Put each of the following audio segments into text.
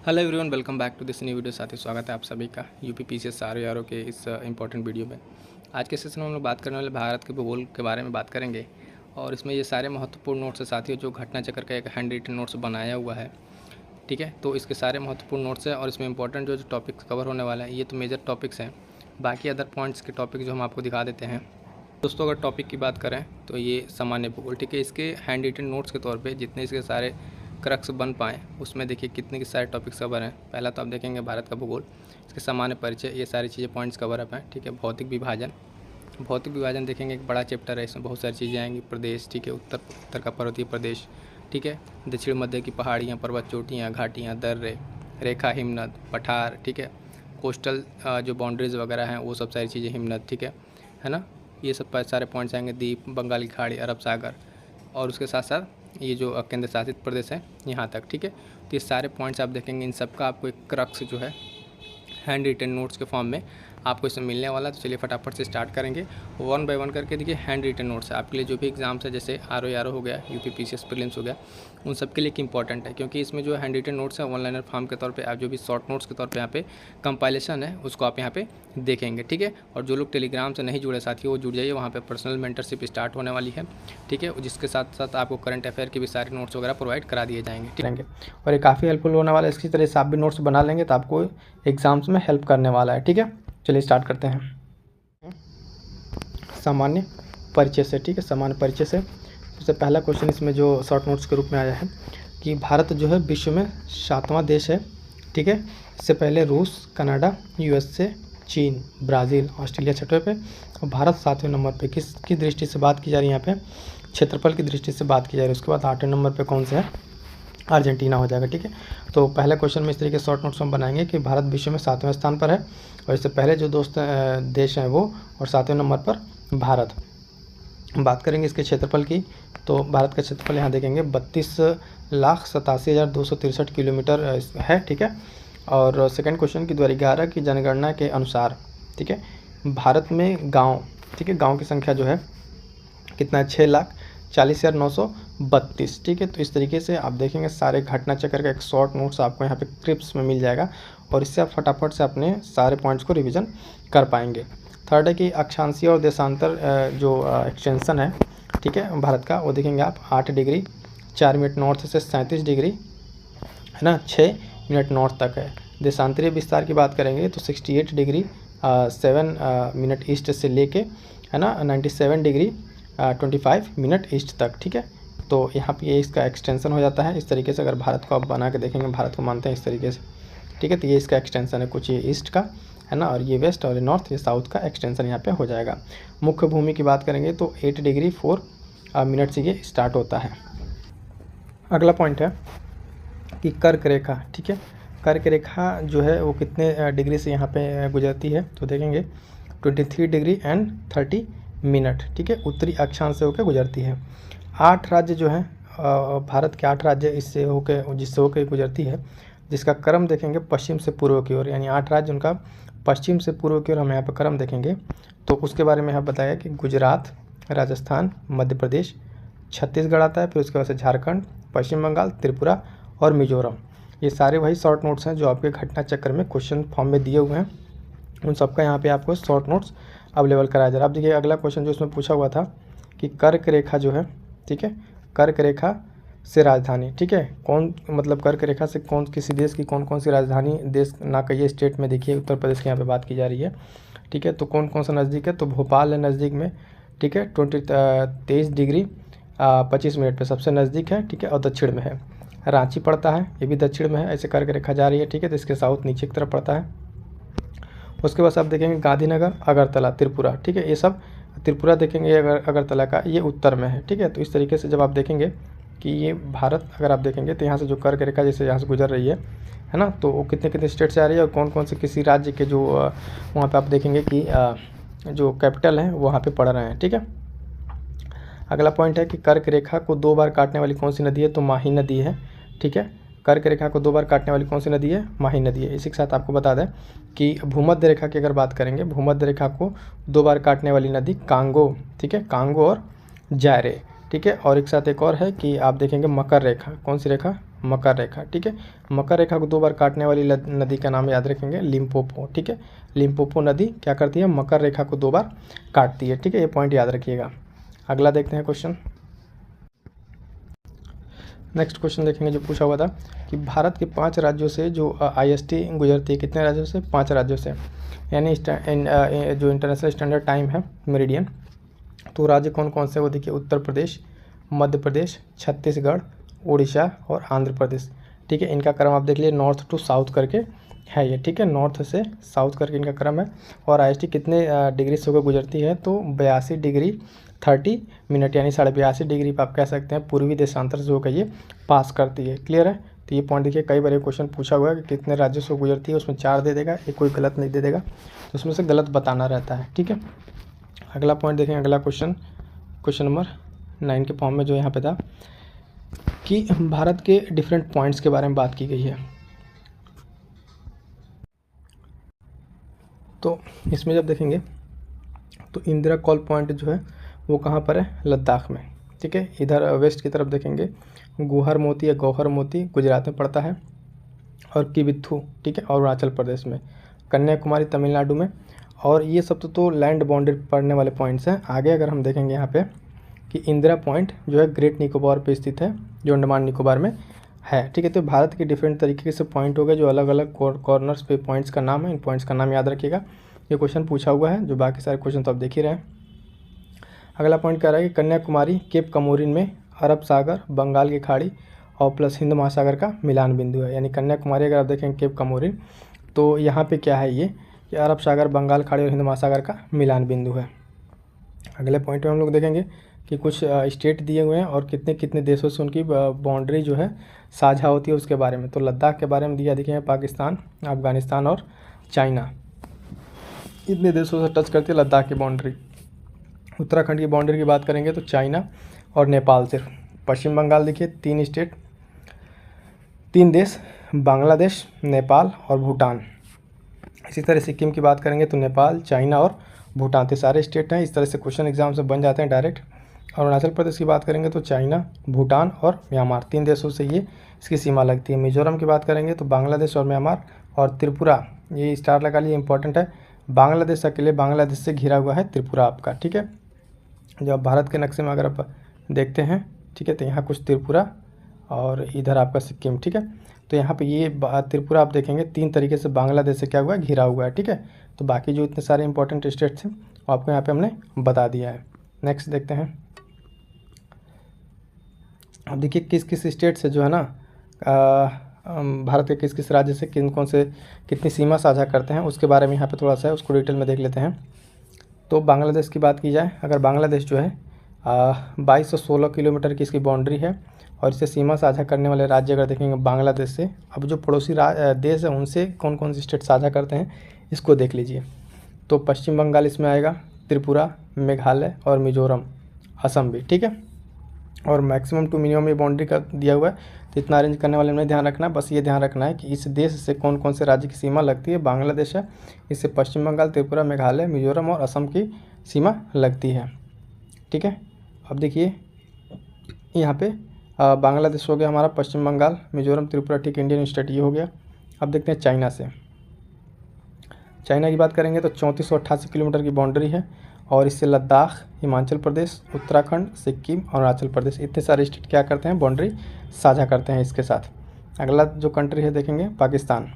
Hello everyone, welcome back to this new video. साथ ही स्वागत है आप सभी का यूपी पीसीएस आरओ के इस इंपॉर्टेंट वीडियो में। आज के सेशन में हम लोग बात करने वाले भारत के भूगोल के बारे में बात करेंगे और इसमें ये सारे महत्वपूर्ण नोट्स है साथियों, जो घटना चक्र का एक हैंड रिटन नोट्स बनाया हुआ है। ठीक है, तो इसके सारे महत्वपूर्ण नोट्स हैं और इसमें इंपॉर्टेंट जो टॉपिक्स कवर होने वाला है ये तो मेजर टॉपिक्स हैं। बाकी अदर पॉइंट्स के टॉपिक जो हम आपको दिखा देते हैं। दोस्तों, अगर टॉपिक की बात करें तो ये सामान्य भूगोल। ठीक है, इसके हैंड रिटन नोट्स के तौर पे जितने इसके सारे क्रक्स बन पाएँ उसमें देखिए कितने के सारे टॉपिक्स कवर हैं। पहला तो आप देखेंगे भारत का भूगोल, इसके सामान्य परिचय, ये सारी चीज़ें पॉइंट्स कवर अप हैं। ठीक है, भौतिक विभाजन देखेंगे, एक बड़ा चैप्टर है, इसमें बहुत सारी चीज़ें आएंगी। प्रदेश, ठीक है, उत्तर का पर्वतीय प्रदेश, ठीक है, दक्षिण मध्य की पहाड़ियाँ, पर्वत चोटियाँ, घाटियाँ, दर्रे, रेखा, हिमनद, पठार, ठीक है, कोस्टल जो बाउंड्रीज वगैरह हैं वो सब सारी चीज़ें, हिमनद, ठीक है ना, ये सब सारे पॉइंट्स आएंगे। द्वीप, बंगाल की खाड़ी, अरब सागर और उसके साथ साथ ये जो केंद्र शासित प्रदेश है यहाँ तक। ठीक है, तो ये सारे पॉइंट्स आप देखेंगे, इन सब का आपको एक क्रक्स जो है हैंड रिटन नोट्स के फॉर्म में आपको इसमें मिलने वाला। तो चलिए फटाफट से स्टार्ट करेंगे, वन बाय वन करके। देखिए, हैंड रिटन नोट्स है आपके लिए जो भी एग्जाम्स है, जैसे आरओ हो गया, यूपी पीसीएस प्रीलिम्स हो गया, उन सब के लिए इंपॉर्टेंट है, क्योंकि इसमें जो हैंड रिटन नोट्स है वन लाइनर फॉर्म के तौर पे आप जो भी शॉर्ट नोट्स के तौर पे यहाँ पे कंपाइलेशन है उसको आप यहाँ पे देखेंगे। ठीक है, और जो लोग टेलीग्राम से नहीं जुड़े साथियों वो जुड़ जाइए, वहाँ पे पर्सनल मेंटरशिप स्टार्ट होने वाली है। ठीक है, जिसके साथ साथ आपको करंट अफेयर के भी सारे नोट्स वगैरह प्रोवाइड करा दिए जाएंगे। ठीक है, और ये काफ़ी हेल्पफुल होने वाला है। इसकी तरह से आप भी नोट्स बना लेंगे तो आपको एग्जाम्स में हेल्प करने वाला है। ठीक है, चलिए स्टार्ट करते हैं सामान्य परिचय से। ठीक है, सामान्य परिचय से सबसे पहला क्वेश्चन इसमें जो शॉर्ट नोट्स के रूप में आया है कि भारत जो है विश्व में 7वां देश है। ठीक है, इससे पहले रूस, कनाडा, यूएसए, चीन, ब्राज़ील, ऑस्ट्रेलिया 6वें पे और भारत 7वें नंबर पे। किसकी दृष्टि से बात की जा रही है यहाँ पे? क्षेत्रफल की दृष्टि से बात की जा रही है। उसके बाद 8वें नंबर पे कौन सा है? अर्जेंटीना हो जाएगा। ठीक है, तो पहला क्वेश्चन में इस तरीके से शॉर्ट नोट्स हम बनाएंगे कि भारत विश्व में 7वें स्थान पर है और इससे पहले जो देश हैं वो, और 7वें नंबर पर भारत। बात करेंगे इसके क्षेत्रफल की, तो भारत का क्षेत्रफल यहाँ देखेंगे 32,87,263 किलोमीटर है। ठीक है, और सेकंड क्वेश्चन की 2011 की जनगणना के अनुसार, ठीक है, भारत में गांव, ठीक है, गांव की संख्या जो है कितना है? 6,40,932। ठीक है, तो इस तरीके से आप देखेंगे सारे घटना चक्र का एक शॉर्ट नोट्स आपको यहाँ पे क्रिप्स में मिल जाएगा और इससे आप फटाफट से अपने सारे पॉइंट्स को रिवीजन कर पाएंगे। थर्ड है कि अक्षांशीय और देशांतर जो एक्सटेंशन है, ठीक है, भारत का, वो देखेंगे आप 8 डिग्री 4 मिनट नॉर्थ से 37 डिग्री है ना 6 मिनट नॉर्थ तक है। देशांतरीय विस्तार की बात करेंगे तो 68 डिग्री 7 मिनट ईस्ट से लेके, है ना, 97 डिग्री 25 मिनट ईस्ट तक। ठीक है, तो यहाँ पे ये इसका एक्सटेंशन हो जाता है। इस तरीके से अगर भारत को आप बना के देखेंगे, भारत को मानते हैं इस तरीके से। ठीक है, तो ये इसका एक्सटेंशन है, कुछ ये ईस्ट का है ना, और ये वेस्ट और ये नॉर्थ, ये साउथ का एक्सटेंशन यहाँ पे हो जाएगा। मुख्य भूमि की बात करेंगे तो 8 डिग्री 4 मिनट से ये स्टार्ट होता है। अगला पॉइंट है कि कर्क रेखा। ठीक है, कर्क रेखा जो है वो कितने डिग्री से यहाँ पे गुजरती है? तो देखेंगे 23 डिग्री एंड 30 मिनट। ठीक है, उत्तरी अक्षांश से होकर गुजरती है। 8 राज्य जो हैं, भारत के 8 राज्य जिससे होकर गुजरती है, जिसका क्रम देखेंगे पश्चिम से पूर्व की ओर, यानी 8 राज्य उनका पश्चिम से पूर्व की ओर हम यहाँ पर क्रम देखेंगे। तो उसके बारे में यहाँ बताया कि गुजरात, राजस्थान, मध्य प्रदेश, छत्तीसगढ़ आता है, फिर उसके बाद से झारखंड, पश्चिम बंगाल, त्रिपुरा और मिजोरम। ये सारे वही शॉर्ट नोट्स हैं जो आपके घटना चक्र में क्वेश्चन फॉर्म में दिए हुए हैं। उन सबका यहाँ पे आपको शॉर्ट नोट्स अवेलेबल कराया जा रहा है। अब देखिए अगला क्वेश्चन जो इसमें पूछा हुआ था कि कर्क रेखा जो है, ठीक है, कर्क रेखा से राजधानी, ठीक है, कौन, मतलब कर्क रेखा से किसी देश की कौन कौन सी राजधानी, देश ना कहिए, स्टेट में देखिए उत्तर प्रदेश की यहाँ पे बात की जा रही है। ठीक है, तो कौन कौन सा नज़दीक है? तो भोपाल है नज़दीक में। ठीक है, 23 डिग्री 25 मिनट पे सबसे नज़दीक है। ठीक है, और दक्षिण में है रांची पड़ता है, ये भी दक्षिण में है। ऐसे कर्क रेखा जा रही है। ठीक है, तो इसके साउथ नीचे की तरफ पड़ता है। उसके बाद आप देखेंगे गांधीनगर, अगरतला, त्रिपुरा। ठीक है, ये सब त्रिपुरा देखेंगे, अगरतला का ये उत्तर में है। ठीक है, तो इस तरीके से जब आप देखेंगे कि ये भारत, अगर आप देखेंगे तो यहाँ से जो कर्क रेखा जैसे यहाँ से गुजर रही है ना, तो वो कितने कितने स्टेट से आ रही है और कौन कौन से किसी राज्य के जो वहाँ पे आप देखेंगे कि जो कैपिटल हैं वहाँ पे पड़ रहे हैं। ठीक है, अगला पॉइंट है कि कर्क रेखा को 2 बार काटने वाली कौन सी नदी है? तो माही नदी है। ठीक है, कर्क रेखा को 2 बार काटने वाली कौन सी नदी है? माही नदी है। इसी के साथ आपको बता दें कि भूमध्य रेखा की अगर बात करेंगे, भूमध्य रेखा को 2 बार काटने वाली नदी कांगो, ठीक है, कांगो और जायरे। ठीक है, और एक साथ एक और है कि आप देखेंगे मकर रेखा, कौन सी रेखा? मकर रेखा, ठीक है। मकर रेखा को 2 बार काटने वाली नदी का नाम याद रखेंगे, लिम्पोपो, ठीक है। लिम्पोपो नदी क्या करती है, मकर रेखा को 2 बार काटती है, ठीक है। ये पॉइंट याद रखिएगा। अगला देखते हैं क्वेश्चन। नेक्स्ट क्वेश्चन देखेंगे जो पूछा हुआ था कि भारत के 5 राज्यों से जो IST गुजरती है, कितने राज्यों से, 5 राज्यों से, यानी जो इंटरनेशनल स्टैंडर्ड टाइम है मेरिडियन, तो राज्य कौन कौन से, वो देखिए उत्तर प्रदेश, मध्य प्रदेश, छत्तीसगढ़, उड़ीसा और आंध्र प्रदेश, ठीक है। इनका क्रम आप देख लीजिए, नॉर्थ टू साउथ करके है ये, ठीक है। नॉर्थ से साउथ करके इनका क्रम है। और IST कितने डिग्री से होकर गुजरती है, तो 82 डिग्री 30 मिनट, यानी 82.5 डिग्री पर आप कह सकते हैं पूर्वी देशांतर से होकर ये पास करती है। क्लियर है। तो ये पॉइंट देखिए, कई बार ये क्वेश्चन पूछा हुआ है कि कितने राज्यों से गुजरती है, उसमें 4 दे देगा, एक कोई गलत नहीं दे देगा, तो उसमें से गलत बताना रहता है, ठीक है। अगला पॉइंट देखें, अगला क्वेश्चन नंबर 9 के फॉर्म में जो यहाँ पे था कि भारत के डिफरेंट पॉइंट्स के बारे में बात की गई है। तो इसमें जब देखेंगे तो इंदिरा कॉल पॉइंट जो है वो कहाँ पर है, लद्दाख में, ठीक है। इधर वेस्ट की तरफ देखेंगे गुहर मोती या गौहर मोती गुजरात में पड़ता है, और किबिथु, ठीक है, और अरुणाचल प्रदेश में, कन्याकुमारी तमिलनाडु में। और ये सब तो लैंड बाउंड्री पड़ने वाले पॉइंट्स हैं। आगे अगर हम देखेंगे यहाँ पे कि इंदिरा पॉइंट जो है ग्रेट निकोबार पे स्थित है, जो अंडमान निकोबार में है, ठीक है। तो भारत के डिफरेंट तरीके से पॉइंट हो गए जो अलग अलग कॉर्नर्स पे पॉइंट्स का नाम है। इन पॉइंट्स का नाम याद रखिएगा, ये क्वेश्चन पूछा हुआ है, जो बाकी सारे क्वेश्चन तो आप देख ही रहे हैं। अगला पॉइंट कह रहा है कि कन्याकुमारी केप कमोरिन में अरब सागर, बंगाल की खाड़ी और प्लस हिंद महासागर का मिलान बिंदु है। यानी कन्याकुमारी अगर आप देखें केप कमोरिन, तो यहाँ पे क्या है, ये कि अरब सागर, बंगाल खाड़ी और हिंद महासागर का मिलान बिंदु है। अगले पॉइंट में हम लोग देखेंगे कि कुछ स्टेट दिए हुए हैं और कितने कितने देशों से उनकी बाउंड्री जो है साझा होती है उसके बारे में। तो लद्दाख के बारे में दिया, देखेंगे पाकिस्तान, अफगानिस्तान और चाइना, इतने देशों से टच करती है लद्दाख की बाउंड्री। उत्तराखंड की बाउंड्री की बात करेंगे तो चाइना और नेपाल सिर्फ। पश्चिम बंगाल देखिए 3 स्टेट, 3 देश, बांग्लादेश, नेपाल और भूटान। इसी तरह सिक्किम की बात करेंगे तो नेपाल, चाइना और भूटान, तो सारे स्टेट हैं। इस तरह से क्वेश्चन एग्जाम से बन जाते हैं डायरेक्ट। अरुणाचल प्रदेश की बात करेंगे तो चाइना, भूटान और म्यांमार, 3 देशों से ये इसकी सीमा लगती है। मिजोरम की बात करेंगे तो बांग्लादेश और म्यांमार और त्रिपुरा, ये स्टार लगा लिए, इंपॉर्टेंट है। बांग्लादेश अकेले, बांग्लादेश से घिरा हुआ है त्रिपुरा आपका, ठीक है। जब भारत के नक्शे में अगर आप देखते हैं, ठीक है, तो यहाँ कुछ त्रिपुरा और इधर आपका सिक्किम, ठीक है। तो यहाँ पे ये त्रिपुरा आप देखेंगे 3 तरीके से बांग्लादेश से क्या हुआ है, घिरा हुआ है, ठीक है। तो बाकी जो इतने सारे इंपॉर्टेंट स्टेट थे आपको यहाँ पे हमने बता दिया है। नेक्स्ट देखते हैं। अब देखिए किस किस स्टेट से जो है ना भारत के किस किस राज्य से कौन से कितनी सीमा साझा करते हैं उसके बारे में यहाँ पे थोड़ा सा है, उसको डिटेल में देख लेते हैं। तो बांग्लादेश की बात की जाए, अगर बांग्लादेश जो है 2216 किलोमीटर की इसकी बाउंड्री है, और इससे सीमा साझा करने वाले राज्य अगर देखेंगे बांग्लादेश से, अब जो पड़ोसी देश है उनसे कौन कौन से स्टेट साझा करते हैं इसको देख लीजिए। तो पश्चिम बंगाल इसमें आएगा, त्रिपुरा, मेघालय और मिजोरम, असम भी, ठीक है। और मैक्सिमम टू मिनिमम ये बाउंड्री का दिया हुआ है, तो इतना अरेंज करने वाले में ध्यान रखना है, बस ये ध्यान रखना है कि इस देश से कौन कौन से राज्य की सीमा लगती है। बांग्लादेश है, इससे पश्चिम बंगाल, त्रिपुरा, मेघालय, मिजोरम और असम की सीमा लगती है, ठीक है। अब देखिए यहाँ पे बांग्लादेश हो गया हमारा, पश्चिम बंगाल, मिजोरम, त्रिपुरा, ठीक, इंडियन स्टेट ये हो गया। अब देखते हैं चाइना से। चाइना की बात करेंगे तो 3488 किलोमीटर की बाउंड्री है, और इससे लद्दाख, हिमाचल प्रदेश, उत्तराखंड, सिक्किम और अरुणाचल प्रदेश, इतने सारे स्टेट क्या करते हैं, बाउंड्री साझा करते हैं इसके साथ। अगला जो कंट्री है देखेंगे पाकिस्तान,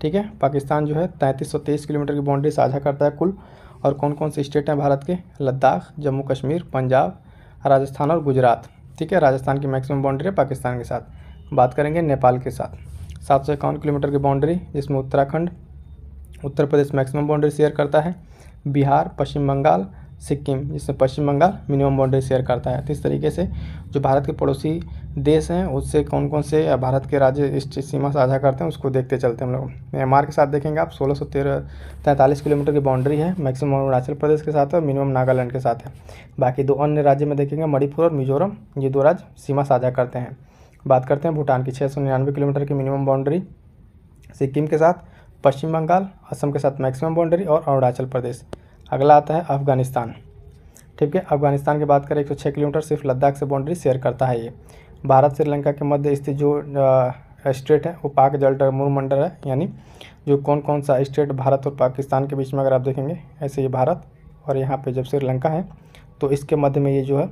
ठीक है। पाकिस्तान जो है 3323 किलोमीटर की बाउंड्री साझा करता है कुल। और कौन कौन से स्टेट हैं भारत के, लद्दाख, जम्मू कश्मीर, पंजाब, राजस्थान और गुजरात, ठीक है। राजस्थान की मैक्सिमम बाउंड्री है पाकिस्तान के साथ। बात करेंगे नेपाल के साथ, 751 किलोमीटर की बाउंड्री, जिसमें Uttarakhand, Uttar Pradesh maximum boundary share करता है, बिहार, पश्चिम बंगाल, सिक्किम, जिसमें पश्चिम बंगाल मिनिमम बाउंड्री शेयर करता है। तो इस तरीके से जो भारत के पड़ोसी देश हैं उससे कौन कौन से भारत के राज्य इस सीमा साझा करते हैं उसको देखते चलते हैं हम लोग। म्यांमार के साथ देखेंगे आप 1643 किलोमीटर की बाउंड्री है, मैक्सिमम अरुणाचल प्रदेश के साथ है और मिनिमम नागालैंड के साथ है। बाकी 2 अन्य राज्य में देखेंगे मणिपुर और मिजोरम, ये 2 राज्य सीमा साझा करते हैं। बात करते हैं भूटान की, 699 किलोमीटर की मिनिमम बाउंड्री, सिक्किम के साथ, पश्चिम बंगाल, असम के साथ मैक्सिमम बाउंड्री और अरुणाचल प्रदेश। अगला आता है अफगानिस्तान, ठीक है। अफगानिस्तान की बात करें 106 किलोमीटर, सिर्फ लद्दाख से बाउंड्री शेयर करता है ये। भारत श्रीलंका के मध्य स्थित जो स्टेट है वो पाक जलमंडल है, यानी जो कौन कौन सा स्टेट भारत और पाकिस्तान के बीच में अगर आप देखेंगे, ऐसे ये भारत और यहाँ पे जब श्रीलंका है तो इसके मध्य में ये जो है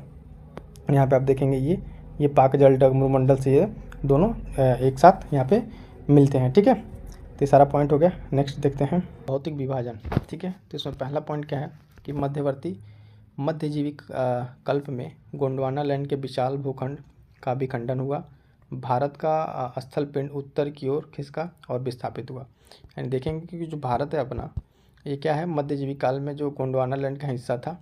यहाँ पे आप देखेंगे ये पाक जलमंडल से ये दोनों एक साथ यहाँ पे मिलते हैं। ठीक है, तो ये सारा पॉइंट हो गया। नेक्स्ट देखते हैं भौतिक विभाजन। ठीक है, तो इसमें पहला पॉइंट क्या है कि मध्यवर्ती मध्यजीवी कल्प में गोंडवाना लैंड के विशाल भूखंड का भी खंडन हुआ। भारत का स्थल पिंड उत्तर की ओर खिसका और विस्थापित हुआ। यानी देखेंगे कि जो भारत है अपना, ये क्या है, मध्यजीवी काल में जो गोंडवाना लैंड का हिस्सा था।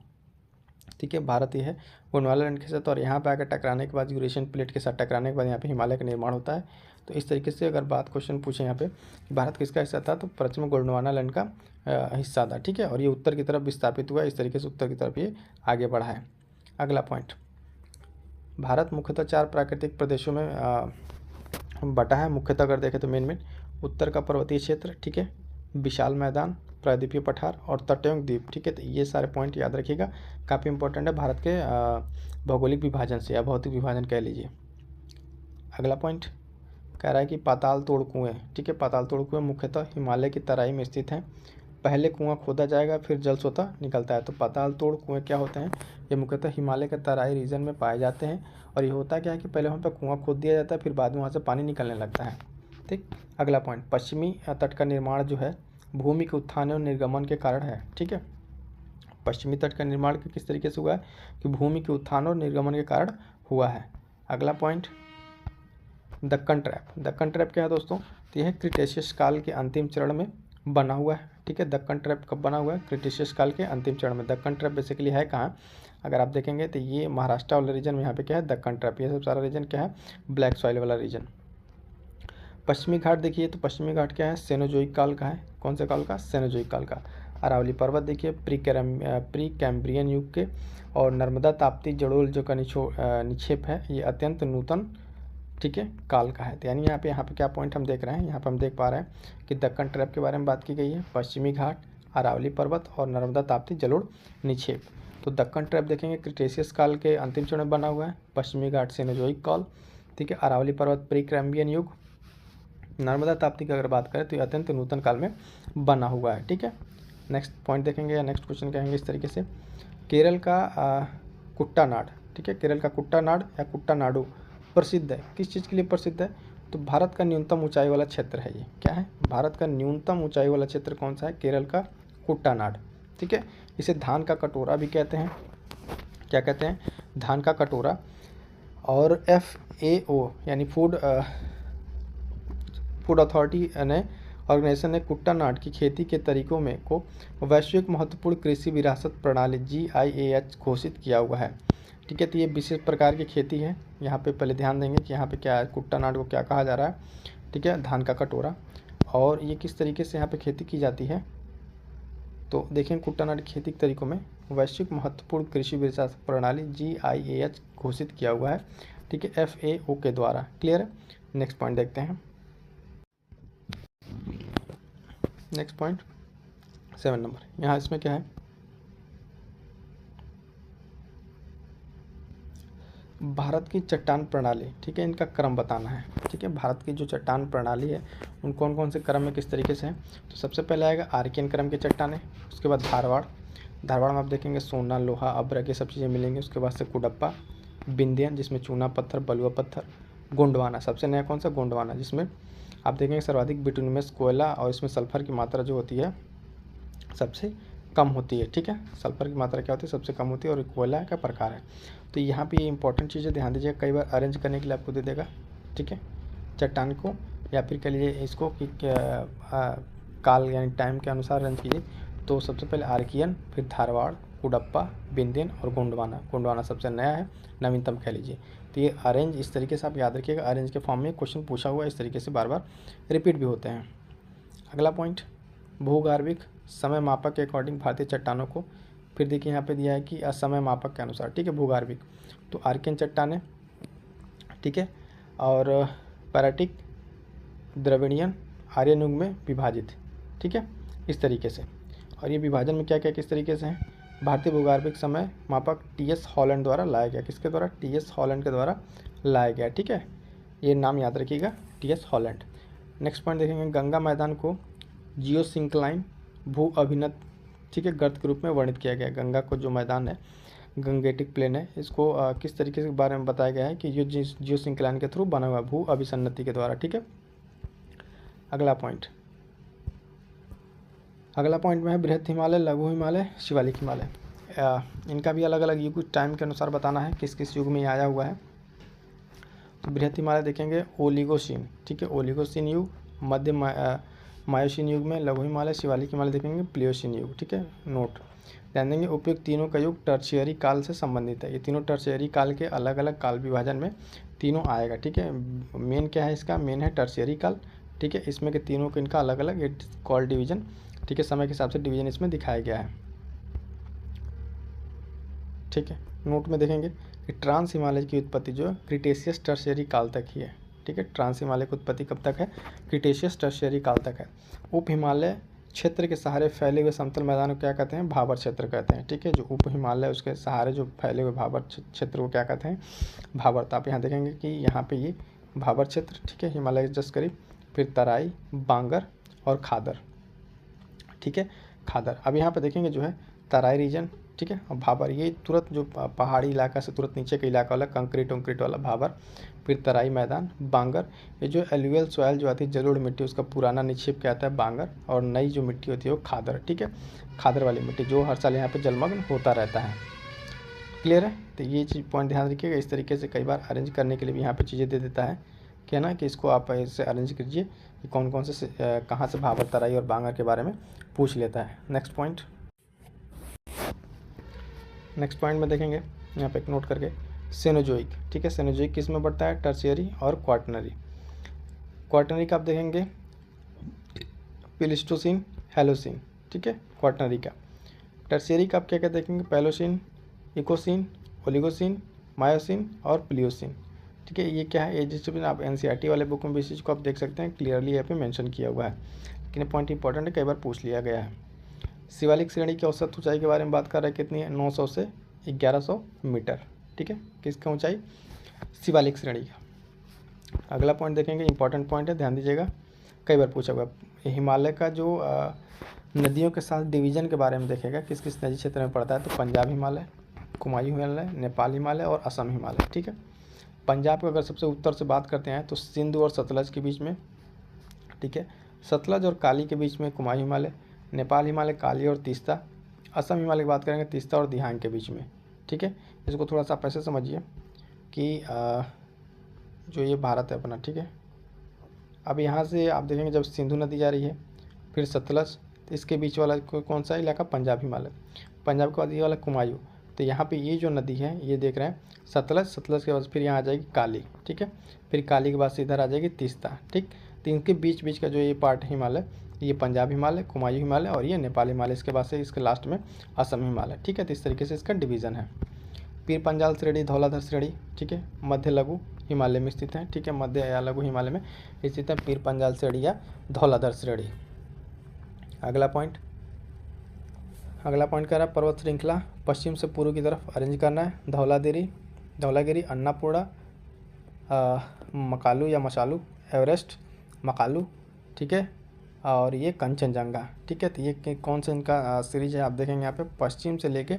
ठीक है, भारत ये है गोंडवाना लैंड के साथ, और यहाँ पे आकर टकराने के बाद यूरेशियन प्लेट के साथ टकराने के बाद यहाँ पे हिमालय का निर्माण होता है। तो इस तरीके से अगर बात क्वेश्चन पूछे यहाँ पे कि भारत किसका हिस्सा था, तो पश्चिम गोंडवाना लैंड का हिस्सा था। ठीक है, और ये उत्तर की तरफ विस्थापित हुआ, इस तरीके से उत्तर की तरफ ये आगे बढ़ा है। अगला पॉइंट, भारत मुख्यतः 4 प्राकृतिक प्रदेशों में बटा है। मुख्यतः अगर देखें तो मेन उत्तर का पर्वतीय क्षेत्र, ठीक है, विशाल मैदान, प्रायद्वीपीय पठार और तटों द्वीप। ठीक है, तो ये सारे पॉइंट याद रखिएगा, काफ़ी इंपॉर्टेंट है भारत के भौगोलिक विभाजन से या भौतिक विभाजन कह लीजिए। अगला पॉइंट कह रहा है कि पाताल तोड़ कुएँ। ठीक है, पाताल तोड़ कुएँ मुख्यतः हिमालय की तराई में स्थित हैं। पहले कुआं खोदा जाएगा फिर जल स्वतः निकलता है। तो पाताल तोड़ कुएँ क्या होते हैं, ये मुख्यतः हिमालय के तराई रीजन में पाए जाते हैं। और ये होता क्या है कि पहले वहाँ पर कुआं खोद दिया जाता है, फिर बाद में वहाँ से पानी निकलने लगता है। ठीक, अगला पॉइंट, पश्चिमी तट का निर्माण जो है भूमि के उत्थान और निर्गमन के कारण है। ठीक है, पश्चिमी तट का निर्माण किस तरीके से हुआ है कि भूमि के उत्थान और निर्गमन के कारण हुआ है। अगला point, Deccan trap. Deccan trap क्या है दोस्तों, तो यह क्रिटेशियस काल के अंतिम चरण में बना हुआ है। ठीक है, दक्कन ट्रैप कब बना हुआ है, क्रिटेशियस काल के अंतिम चरण में। दक्कन ट्रैप बेसिकली है कहाँ, अगर आप देखेंगे तो ये महाराष्ट्र वाला रीजन में यहाँ पे क्या है, दक्कन ट्रैप। ये सब सारा रीजन क्या है, ब्लैक सॉइल वाला रीजन। पश्चिमी घाट देखिए, तो पश्चिमी घाट क्या है, सेनोजोइक काल का है। कौन से काल का, सेनोजोइक काल का। अरावली पर्वत देखिए, प्री कैम्ब्रियन युग के। और नर्मदा ताप्ती जड़ोल जो का निक्षेप है, ये अत्यंत नूतन, ठीक है, काल का है। तो यानी यहाँ पे क्या पॉइंट हम देख रहे हैं, यहाँ पे हम देख पा रहे हैं कि दक्कन ट्रैप के बारे में बात की गई है, पश्चिमी घाट, अरावली पर्वत और नर्मदा ताप्ती जलोढ़ निक्षेप। तो दक्कन ट्रैप देखेंगे क्रिटेशियस काल के अंतिम चरण में बना हुआ है, पश्चिमी घाट सेनोजोइक काल, ठीक है, अरावली पर्वत प्री कैम्ब्रियन युग, नर्मदा ताप्ती की अगर बात करें तो ये अत्यंत नूतन काल में बना हुआ है। ठीक है, नेक्स्ट पॉइंट देखेंगे या नेक्स्ट क्वेश्चन कहेंगे इस तरीके से, केरल का कुट्टानाड। ठीक है, केरल का कुट्टानाड या कुट्टानाडु प्रसिद्ध है, किस चीज़ के लिए प्रसिद्ध है, तो भारत का न्यूनतम ऊंचाई वाला क्षेत्र है। ये क्या है, भारत का न्यूनतम ऊंचाई वाला क्षेत्र कौन सा है, केरल का कुट्टानाड। ठीक है, इसे धान का कटोरा भी कहते हैं। क्या कहते हैं, धान का कटोरा। और FAO यानी फूड अथॉरिटी ने ऑर्गेनाइजेशन ने कुट्टानाड की खेती के तरीकों में को वैश्विक महत्वपूर्ण कृषि विरासत प्रणाली GIAH घोषित किया हुआ है। ठीक है, तो ये विशेष प्रकार की खेती है। यहाँ पे पहले ध्यान देंगे कि यहाँ पे क्या है, कुट्टानाड को क्या कहा जा रहा है। ठीक है, धान का कटोरा। और ये किस तरीके से यहाँ पे खेती की जाती है, तो देखें कुट्टानाड खेती के तरीकों में वैश्विक महत्वपूर्ण कृषि विरासत प्रणाली GIAH घोषित किया हुआ है। ठीक है, FAO के द्वारा। क्लियर है, नेक्स्ट पॉइंट देखते हैं। नेक्स्ट पॉइंट 7 नंबर, यहाँ इसमें क्या है, भारत की चट्टान प्रणाली। ठीक है, इनका क्रम बताना है। ठीक है, भारत की जो चट्टान प्रणाली है उन कौन कौन से क्रम में किस तरीके से है, तो सबसे पहले आएगा आर्कियन क्रम की चट्टानें, उसके बाद धारवाड़ में आप देखेंगे सोना, लोहा, अभ्रक, ये सब चीज़ें मिलेंगी। उसके बाद से कुडप्पा, बिंदियन जिसमें चूना पत्थर, बलुआ पत्थर, गोंडवाना, सबसे नया कौन सा, गोंडवाना, जिसमें आप देखेंगे सर्वाधिक बिटुमिनस कोयला और इसमें सल्फर की मात्रा जो होती है सबसे कम होती है। ठीक है, सल्फर की मात्रा क्या होती है, सबसे कम होती है, और कोयला का प्रकार है। तो यहाँ पे ये इंपॉर्टेंट चीज़ें ध्यान दीजिएगा, कई बार अरेंज करने के लिए आपको दे देगा। ठीक है, चट्टान को या फिर कह लीजिए इसको कि काल यानी टाइम के अनुसार अरेंज कीजिए। तो सबसे पहले आर्कियन, फिर धारवाड़, कुडप्पा, बिंदियन और गोंडवाना सबसे नया है, नवीनतम कह लीजिए। तो ये अरेंज इस तरीके से आप याद रखिएगा, अरेंज के फॉर्म में क्वेश्चन पूछा हुआ है, इस तरीके से बार बार रिपीट भी होते हैं। अगला पॉइंट, भूगार्भिक समय मापक के अकॉर्डिंग भारतीय चट्टानों को, फिर देखिए यहाँ पे दिया है कि असमय मापक के अनुसार। ठीक है, भूगार्भिक तो आर्कियन चट्टानें, ठीक है, और पैराटिक, द्रविड़ियन, आर्यन युग में विभाजित। ठीक है, इस तरीके से। और ये विभाजन में क्या क्या किस तरीके से है, भारतीय भूगार्भिक समय मापक TS हॉलैंड द्वारा लाया गया, किसके द्वारा, TS हॉलैंड के द्वारा लाया गया। ठीक है, ये नाम याद रखिएगा, टी.एस. हॉलैंड। नेक्स्ट पॉइंट देखेंगे, गंगा मैदान को जियोसिंक्लाइन भू अभिनत, ठीक है, गर्त के रूप में वर्णित किया गया है। गंगा को जो मैदान है, गंगेटिक प्लेन है, इसको किस तरीके से बारे में बताया गया है कि ये जियोसिंक्लाइन के थ्रू बना हुआ भू अभिसन्नति के द्वारा। ठीक है, अगला पॉइंट में है बृहद हिमालय, लघु हिमालय, शिवालिक हिमालय। इनका भी अलग अलग युग टाइम के अनुसार बताना है किस किस युग में आया हुआ है। तो बृहद हिमालय देखेंगे ओलिगोसीन, ठीक है, ओलिगोसीन युग, मध्य मायोसीन युग में। लघु हिमालय, शिवालिक हिमालय देखेंगे प्लियोसीन युग। ठीक है, नोट ध्यान देंगे, उपयुक्त तीनों का युग टर्शियरी काल से संबंधित है। ये तीनों टर्शियरी काल के अलग अलग काल विभाजन में तीनों आएगा। ठीक है, मेन क्या है इसका, मेन है टर्शियरी काल। ठीक है, इसमें के तीनों का इनका अलग अलग कॉल डिवीजन, ठीक है, समय के हिसाब से डिवीजन इसमें दिखाया गया है। ठीक है, नोट में देखेंगे कि ट्रांस हिमालय की उत्पत्ति जो है क्रिटेशियस टर्शियरी काल तक ही है। ठीक है, ट्रांस हिमालय की उत्पत्ति कब तक है, क्रिटेशियस टर्शियरी काल तक है। उप हिमालय क्षेत्र के सहारे फैले हुए समतल मैदान को क्या कहते हैं, भाबर क्षेत्र कहते हैं। ठीक है, जो उप हिमालय उसके सहारे जो फैले हुए भाबर क्षेत्र को क्या कहते हैं, भाबर। तो आप यहाँ देखेंगे कि यहाँ पे ये भाबर क्षेत्र, ठीक है, हिमालय जस्ट करीब, फिर तराई, बांगर और खादर। ठीक है, खादर। अब यहाँ पे देखेंगे जो है तराई रीजन, ठीक है, और भाबर, ये तुरंत जो पहाड़ी इलाका से तुरंत नीचे का इलाका वाला कंक्रीट वाला भाबर, फिर तराई मैदान, बांगर। ये जो एलुवियल सॉइल जो आती है, जलोढ़ मिट्टी, उसका पुराना निक्षेप क्या आता है, बांगर, और नई जो मिट्टी होती है वो खादर। ठीक है, खादर वाली मिट्टी जो हर साल यहाँ पे जलमग्न होता रहता है। क्लियर है, तो ये चीज़ पॉइंट ध्यान रखिएगा। इस तरीके से कई बार अरेंज करने के लिए भी यहाँ पे चीज़ें दे देता है कि है ना, कि इसको आप इससे अरेंज कीजिए कि कौन कौन से कहाँ से भाबर, तराई और बांगर के बारे में पूछ लेता है। नेक्स्ट पॉइंट में देखेंगे यहाँ पे एक नोट करके, सेनोजोइक। ठीक है, सेनोजोइक किस में बढ़ता है, टर्शियरी और क्वाटरनरी। क्वाटरनरी का आप देखेंगे प्लीस्टोसीन, हेलोसीन। ठीक है, क्वाटरनरी का। टर्शियरी का आप क्या क्या देखेंगे, पैलोसीन, इकोसीन, ओलिगोसीन, मायोसीन और प्लियोसीन। ठीक है, ये क्या है, ये डिस्ट्रीब्यूशन आप एनसीईआरटी वाले बुक में भी चीज़ को आप देख सकते हैं, क्लियरली यहाँ पे मेंशन किया हुआ है। लेकिन पॉइंट इंपॉर्टेंट है, कई बार पूछ लिया गया है। शिवालिक श्रेणी की औसत ऊंचाई के बारे में बात कर रहे हैं, कितनी है, 900 से 1100 मीटर। ठीक है, किसका ऊंचाई, शिवालिक श्रेणी का। अगला पॉइंट देखेंगे, इंपॉर्टेंट पॉइंट है, ध्यान दीजिएगा, कई बार पूछा हुआ। हिमालय का जो नदियों के साथ डिवीजन के बारे में देखेगा, किस किस नदी क्षेत्र में पड़ता है, तो पंजाब हिमालय, कुमायूं हिमालय, नेपाल हिमालय और असम हिमालय। ठीक है, पंजाब का अगर सबसे उत्तर से बात करते हैं तो सिंधु और सतलज के बीच में, ठीक है, सतलज और काली के बीच में कुमायूं हिमालय, नेपाल हिमालय काली और तीस्ता, असम हिमालय की बात करेंगे तीस्ता और दिहांग के बीच में। ठीक है, इसको थोड़ा सा आप ऐसे समझिए कि जो ये भारत है अपना, ठीक है, अब यहाँ से आप देखेंगे जब सिंधु नदी जा रही है, फिर सतलज, तो इसके बीच वाला कौन सा इलाका, पंजाब हिमालय, पंजाब के बाद ये वाला कुमायूं। तो यहाँ पे ये जो नदी है, ये देख रहे हैं सतलज, सतलज के बाद फिर यहाँ आ जाएगी काली। ठीक है, फिर काली के बाद से इधर आ जाएगी तीस्ता। ठीक, तो इनके बीच का जो ये पार्ट है हिमालय, ये पंजाब हिमालय, कुमायूं हिमालय और ये नेपाल हिमालय, इसके बाद से इसके लास्ट में असम हिमालय। ठीक है, तो इस तरीके से इसका डिवीज़न है। पीर पंजाल श्रेणी, धौलाधर श्रेणी, ठीक है, मध्य लघु हिमालय में स्थित है। ठीक है, मध्य या लघु हिमालय में स्थित है पीर पंजाल श्रेणी या धौलाधर श्रेणी। अगला पॉइंट कह रहा है पर्वत श्रृंखला पश्चिम से पूर्व की तरफ अरेंज करना है। धौलागिरी, अन्नापूर्णा, मकालू या मशालू, एवरेस्ट, मकालू, ठीक है, और ये कंचनजंगा। ठीक है, तो ये कौन सा इनका सीरीज है, आप देखेंगे यहाँ पे पश्चिम से लेके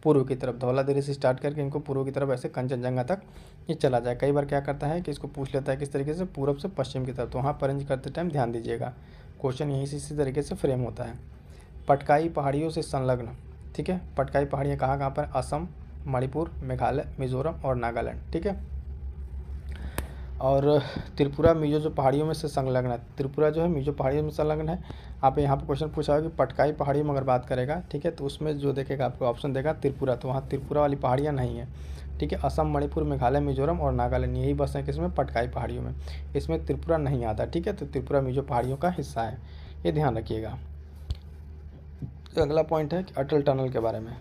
पूर्व की तरफ, धौलागिरी से स्टार्ट करके इनको पूर्व की तरफ ऐसे कंचनजंगा तक ये चला जाए। कई बार क्या करता है कि इसको पूछ लेता है किस तरीके से, पूर्व से पश्चिम की तरफ, तो वहाँ पर अरेंज करते टाइम ध्यान दीजिएगा, क्वेश्चन यहीं से इसी तरीके से फ्रेम होता है। पटकाई पहाड़ियों से संलग्न, ठीक है, पटकाई पहाड़ियाँ कहाँ पर, असम, मणिपुर, मेघालय, मिजोरम और नागालैंड। ठीक है, और त्रिपुरा मिजो जो पहाड़ियों में से संलग्न है, त्रिपुरा जो है मिजो पहाड़ियों में संलग्न है। आप यहाँ पर क्वेश्चन पूछा होगा कि पटकाई पहाड़ियों में अगर बात करेगा, ठीक है, तो उसमें जो देखेगा आपको ऑप्शन देगा त्रिपुरा, तो वहाँ त्रिपुरा वाली पहाड़ियाँ नहीं है। ठीक है, असम, मणिपुर, मेघालय, मिजोरम और नागालैंड यही बस है किसमें, पटकाई पहाड़ियों में, इसमें त्रिपुरा नहीं आता। ठीक है, तो त्रिपुरा मिजो पहाड़ियों का हिस्सा है, ये ध्यान रखिएगा। तो अगला पॉइंट है कि अटल टनल के बारे में।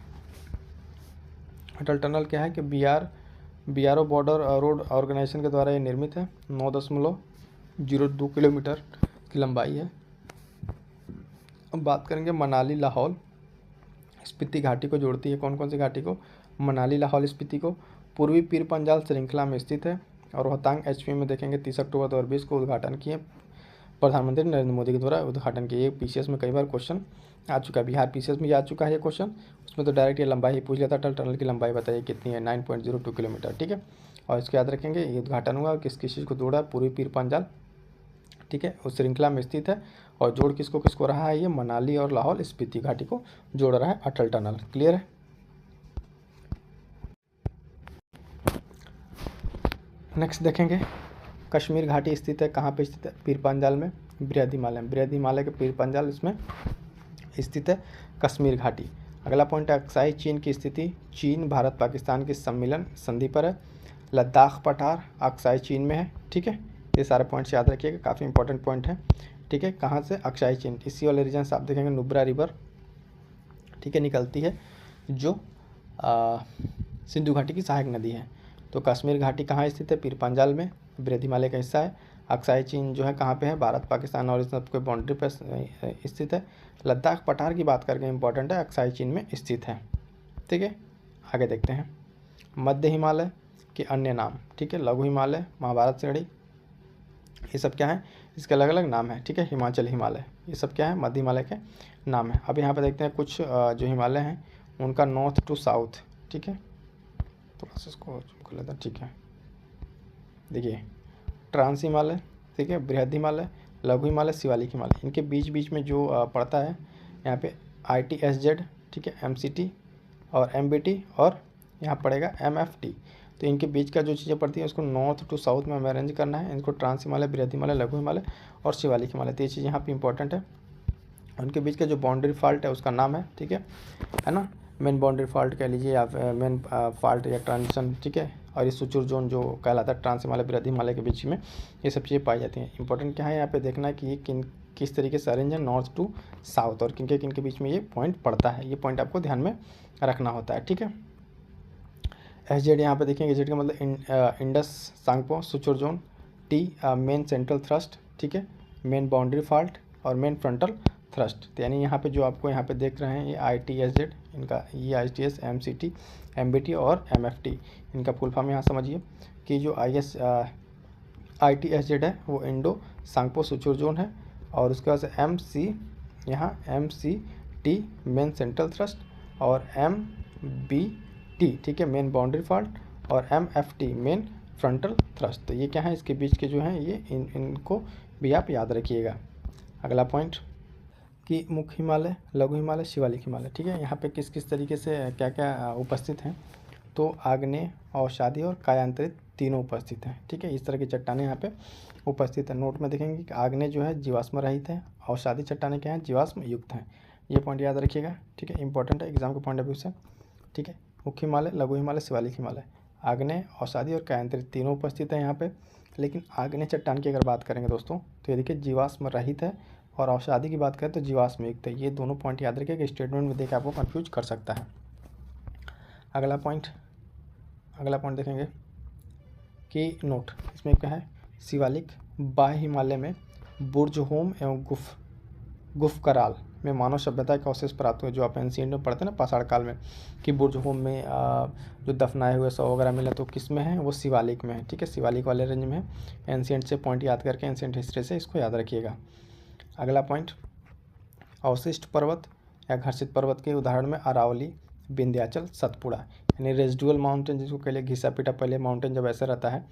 अटल टनल क्या है कि BRO बॉर्डर रोड ऑर्गेनाइजेशन के द्वारा ये निर्मित है। 9.02 किलोमीटर की लंबाई है। अब बात करेंगे मनाली लाहौल स्पीति घाटी को जोड़ती है। कौन कौन सी घाटी को, मनाली लाहौल स्पीति को। पूर्वी पीर पंजाल श्रृंखला में स्थित है। और रोहतांग एचपी में देखेंगे 30 अक्टूबर 2020 को उद्घाटन किए प्रधानमंत्री नरेंद्र मोदी के द्वारा उद्घाटन किए। ये पीसीएस में कई बार क्वेश्चन आ चुका है, बिहार पीसीएस में आ चुका है ये क्वेश्चन। उसमें तो डायरेक्ट ये लंबाई ही पूछ लेता, अटल टनल की लंबाई बताइए कितनी है, 9.02 किलोमीटर, ठीक है। और इसको याद रखेंगे, ये उद्घाटन हुआ किस किस चीज़ को जोड़ा, पूर्वी पीर पंजाल, ठीक है, उस श्रृंखला में स्थित है। और जोड़ किसको किसको रहा है, ये मनाली और लाहौल स्पीति घाटी को जोड़ रहा है अटल टनल। क्लियर है। नेक्स्ट देखेंगे, कश्मीर घाटी स्थित है, कहाँ पे स्थित है, पीर पंजाल में, बृहद हिमालय में, बृहद हिमालय के पीर पंजाल इसमें स्थित है कश्मीर घाटी। अगला पॉइंट है अक्साई चीन की स्थिति, चीन भारत पाकिस्तान की सम्मिलन संधि पर है। लद्दाख पठार अक्साई चीन में है, ठीक है। ये सारे पॉइंट्स याद रखिएगा, काफ़ी इंपॉर्टेंट पॉइंट है, ठीक है। कहाँ से, अक्साई चीन, इसी वाले रीजन से आप देखेंगे नुब्रा रिवर, ठीक है, निकलती है, जो सिंधु घाटी की सहायक नदी है। तो कश्मीर घाटी कहाँ स्थित है, पीर पंजाल में, बृहद हिमालय का हिस्सा है। अक्साई चीन जो है कहाँ पे है, भारत पाकिस्तान और इस सबके बाउंड्री पर स्थित है। लद्दाख पठार की बात करके इंपॉर्टेंट है, अक्साई चीन में स्थित है, ठीक है। आगे देखते हैं, मध्य हिमालय के अन्य नाम, ठीक है, लघु हिमालय, महाभारत श्रेणी, ये सब क्या है, इसके अलग अलग नाम है, ठीक है। हिमाचल हिमालय, ये सब क्या है, मध्य हिमालय के नाम है। अब यहाँ पे देखते हैं कुछ जो हिमालय हैं उनका नॉर्थ टू साउथ, ठीक है, थोड़ा सा इसको कर लेता, ठीक है। देखिए, ट्रांस हिमालय, ठीक है, बृहद हिमालय, लघु हिमालय, शिवालिक हिमालय, इनके बीच बीच में जो पड़ता है यहाँ पे ITSZ, ठीक है, MCT और MBT, और यहाँ पड़ेगा MFT। तो इनके बीच का जो चीज़ें पड़ती हैं उसको नॉर्थ टू साउथ में हमें अरेंज करना है। इनको ट्रांस हिमालय, बृहद हिमालय, लघु हिमालय और शिवालिक हिमालय, तो ये चीज़ यहाँ पे इंपॉर्टेंट है। उनके बीच का जो बाउंड्री फॉल्ट है उसका नाम है, ठीक है ना, मेन बाउंड्री फॉल्ट कह लीजिए या मेन फॉल्ट या ट्रांजिशन, ठीक है। और ये सुचुर जोन जो कहलाता है ट्रांस हिमालय बृहद हिमालय के बीच में ये सब चीज़ें पाई जाती हैं। इंपॉर्टेंट क्या है यहाँ पे देखना है कि ये किस तरीके से अरेंज है नॉर्थ टू साउथ, और किन के बीच में ये पॉइंट पड़ता है, ये पॉइंट आपको ध्यान में रखना होता है, ठीक है। SZ यहाँ पे देखेंगे, SZ का मतलब Indus Tsangpo suture zone, T main central thrust, ठीक है, मेन बाउंड्री फॉल्ट और मेन फ्रंटल थ्रस्ट। तो यानी यहाँ पे जो आपको यहाँ पे देख रहे हैं ये ITSZ, इनका ये ITS, MCT, MBT और MFT, इनका फुल फॉर्म यहाँ समझिए कि जो ITSZ है वो इंडो सांगपो सुचुर जोन है, और उसके बाद से MC यहाँ MCT मेन सेंट्रल थ्रस्ट और MBT, ठीक है, मेन बाउंड्री फॉल्ट, और MFT मेन फ्रंटल थ्रस्ट। तो ये क्या है, इसके बीच के जो हैं ये इनको भी आप याद रखिएगा। अगला पॉइंट कि मुख्य हिमालय, लघु हिमालय, शिवालिक हिमालय, ठीक है, यहाँ पे किस किस तरीके से क्या क्या उपस्थित हैं, तो आग्नेय, अवसादी और कायांतरित तीनों उपस्थित हैं, ठीक है। इस तरह की चट्टानें यहाँ पे उपस्थित है। नोट में देखेंगे कि आग्नेय जो है जीवाश्म रहित है, अवसादी चट्टानें क्या हैं, जीवाश्म युक्त हैं। ये पॉइंट याद रखिएगा, ठीक है, इंपॉर्टेंट है एग्जाम के पॉइंट ऑफ व्यू से, ठीक है। मुख्य हिमालय, लघु हिमालय, शिवालिक हिमालय, आग्नेय, अवसादी और कायांतरित तीनों उपस्थित है यहाँ पे। लेकिन आग्नेय चट्टान की अगर बात करेंगे दोस्तों तो ये देखिए जीवाश्म रहित है, और अवसादी की बात करें तो जीवाश्म युक्त है। ये दोनों पॉइंट याद रखिए कि स्टेटमेंट में देख आपको कंफ्यूज कर सकता है। अगला पॉइंट देखेंगे कि नोट, इसमें क्या है, शिवालिक बाह्य हिमालय में बुर्जहोम एवं गुफकराल में मानव सभ्यता के अवशेष प्राप्त हुए, जो आप एंशिएंट में पढ़ते हैं ना पाषाण काल में कि बुर्जहोम में जो दफनाए हुए शव वगैरह मिले, तो किस में है, वो शिवालिक में है, ठीक है, शिवालिक वाले रेंज में है। एंशिएंट से पॉइंट याद करके, एंशिएंट हिस्ट्री से इसको याद रखिएगा। अगला पॉइंट, अवशिष्ट पर्वत या घर्षित पर्वत के उदाहरण में अरावली, विंध्याचल, सतपुड़ा, यानी रेजिडुअल माउंटेन जिसको कह लिए घिसा पिटा पहले माउंटेन जब ऐसा रहता है,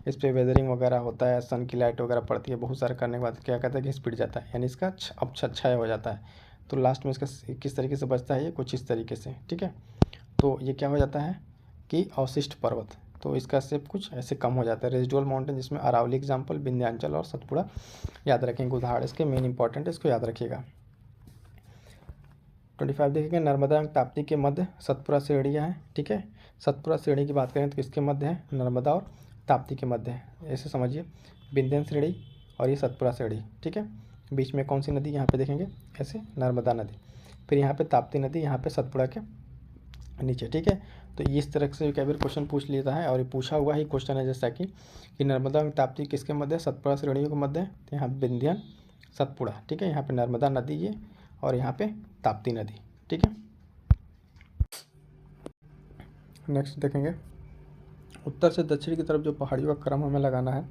इस पर वेदरिंग वगैरह होता है, सन की लाइट वगैरह पड़ती है, बहुत सारे करने के बाद क्या कहता है घिस पिट जाता है, यानी इसका अब छाया हो जाता है। तो लास्ट में इसका किस तरीके से बचता है, ये कुछ इस तरीके से, ठीक है। तो ये क्या हो जाता है कि अवशिष्ट पर्वत, तो इसका शेप कुछ ऐसे कम हो जाता है। रेजिडुअल माउंटेन जिसमें अरावली एग्जाम्पल, विंध्याचल और सतपुड़ा याद रखेंगे उदाहरण, इसके मेन इंपॉर्टेंट है, इसको याद रखिएगा। 25 देखेंगे, नर्मदा एवं ताप्ती के मध्य सतपुड़ा श्रेणियाँ हैं, ठीक है। सतपुड़ा श्रेणी की बात करें तो किसके मध्य है, नर्मदा और ताप्ती के मध्य है, ऐसे समझिए, विंध्यन श्रेणी और ये सतपुड़ा श्रेणी, ठीक है। बीच में कौन सी नदी, यहाँ पे देखेंगे ऐसे नर्मदा नदी, फिर यहाँ पे ताप्ती नदी, यहाँ पे सतपुड़ा के नीचे, ठीक है। तो इस तरह से कई बार क्वेश्चन पूछ लेता है, और ये पूछा हुआ ही क्वेश्चन है, जैसा कि नर्मदा एवं ताप्ती किसके मध्य है, सतपुड़ा श्रेणियों के मध्य है, तो यहाँ विंध्यन सतपुड़ा, ठीक है, यहाँ पे नर्मदा नदी ये, और यहाँ पे ताप्ती नदी, ठीक है। नेक्स्ट देखेंगे उत्तर से दक्षिण की तरफ जो पहाड़ियों का क्रम हमें लगाना है,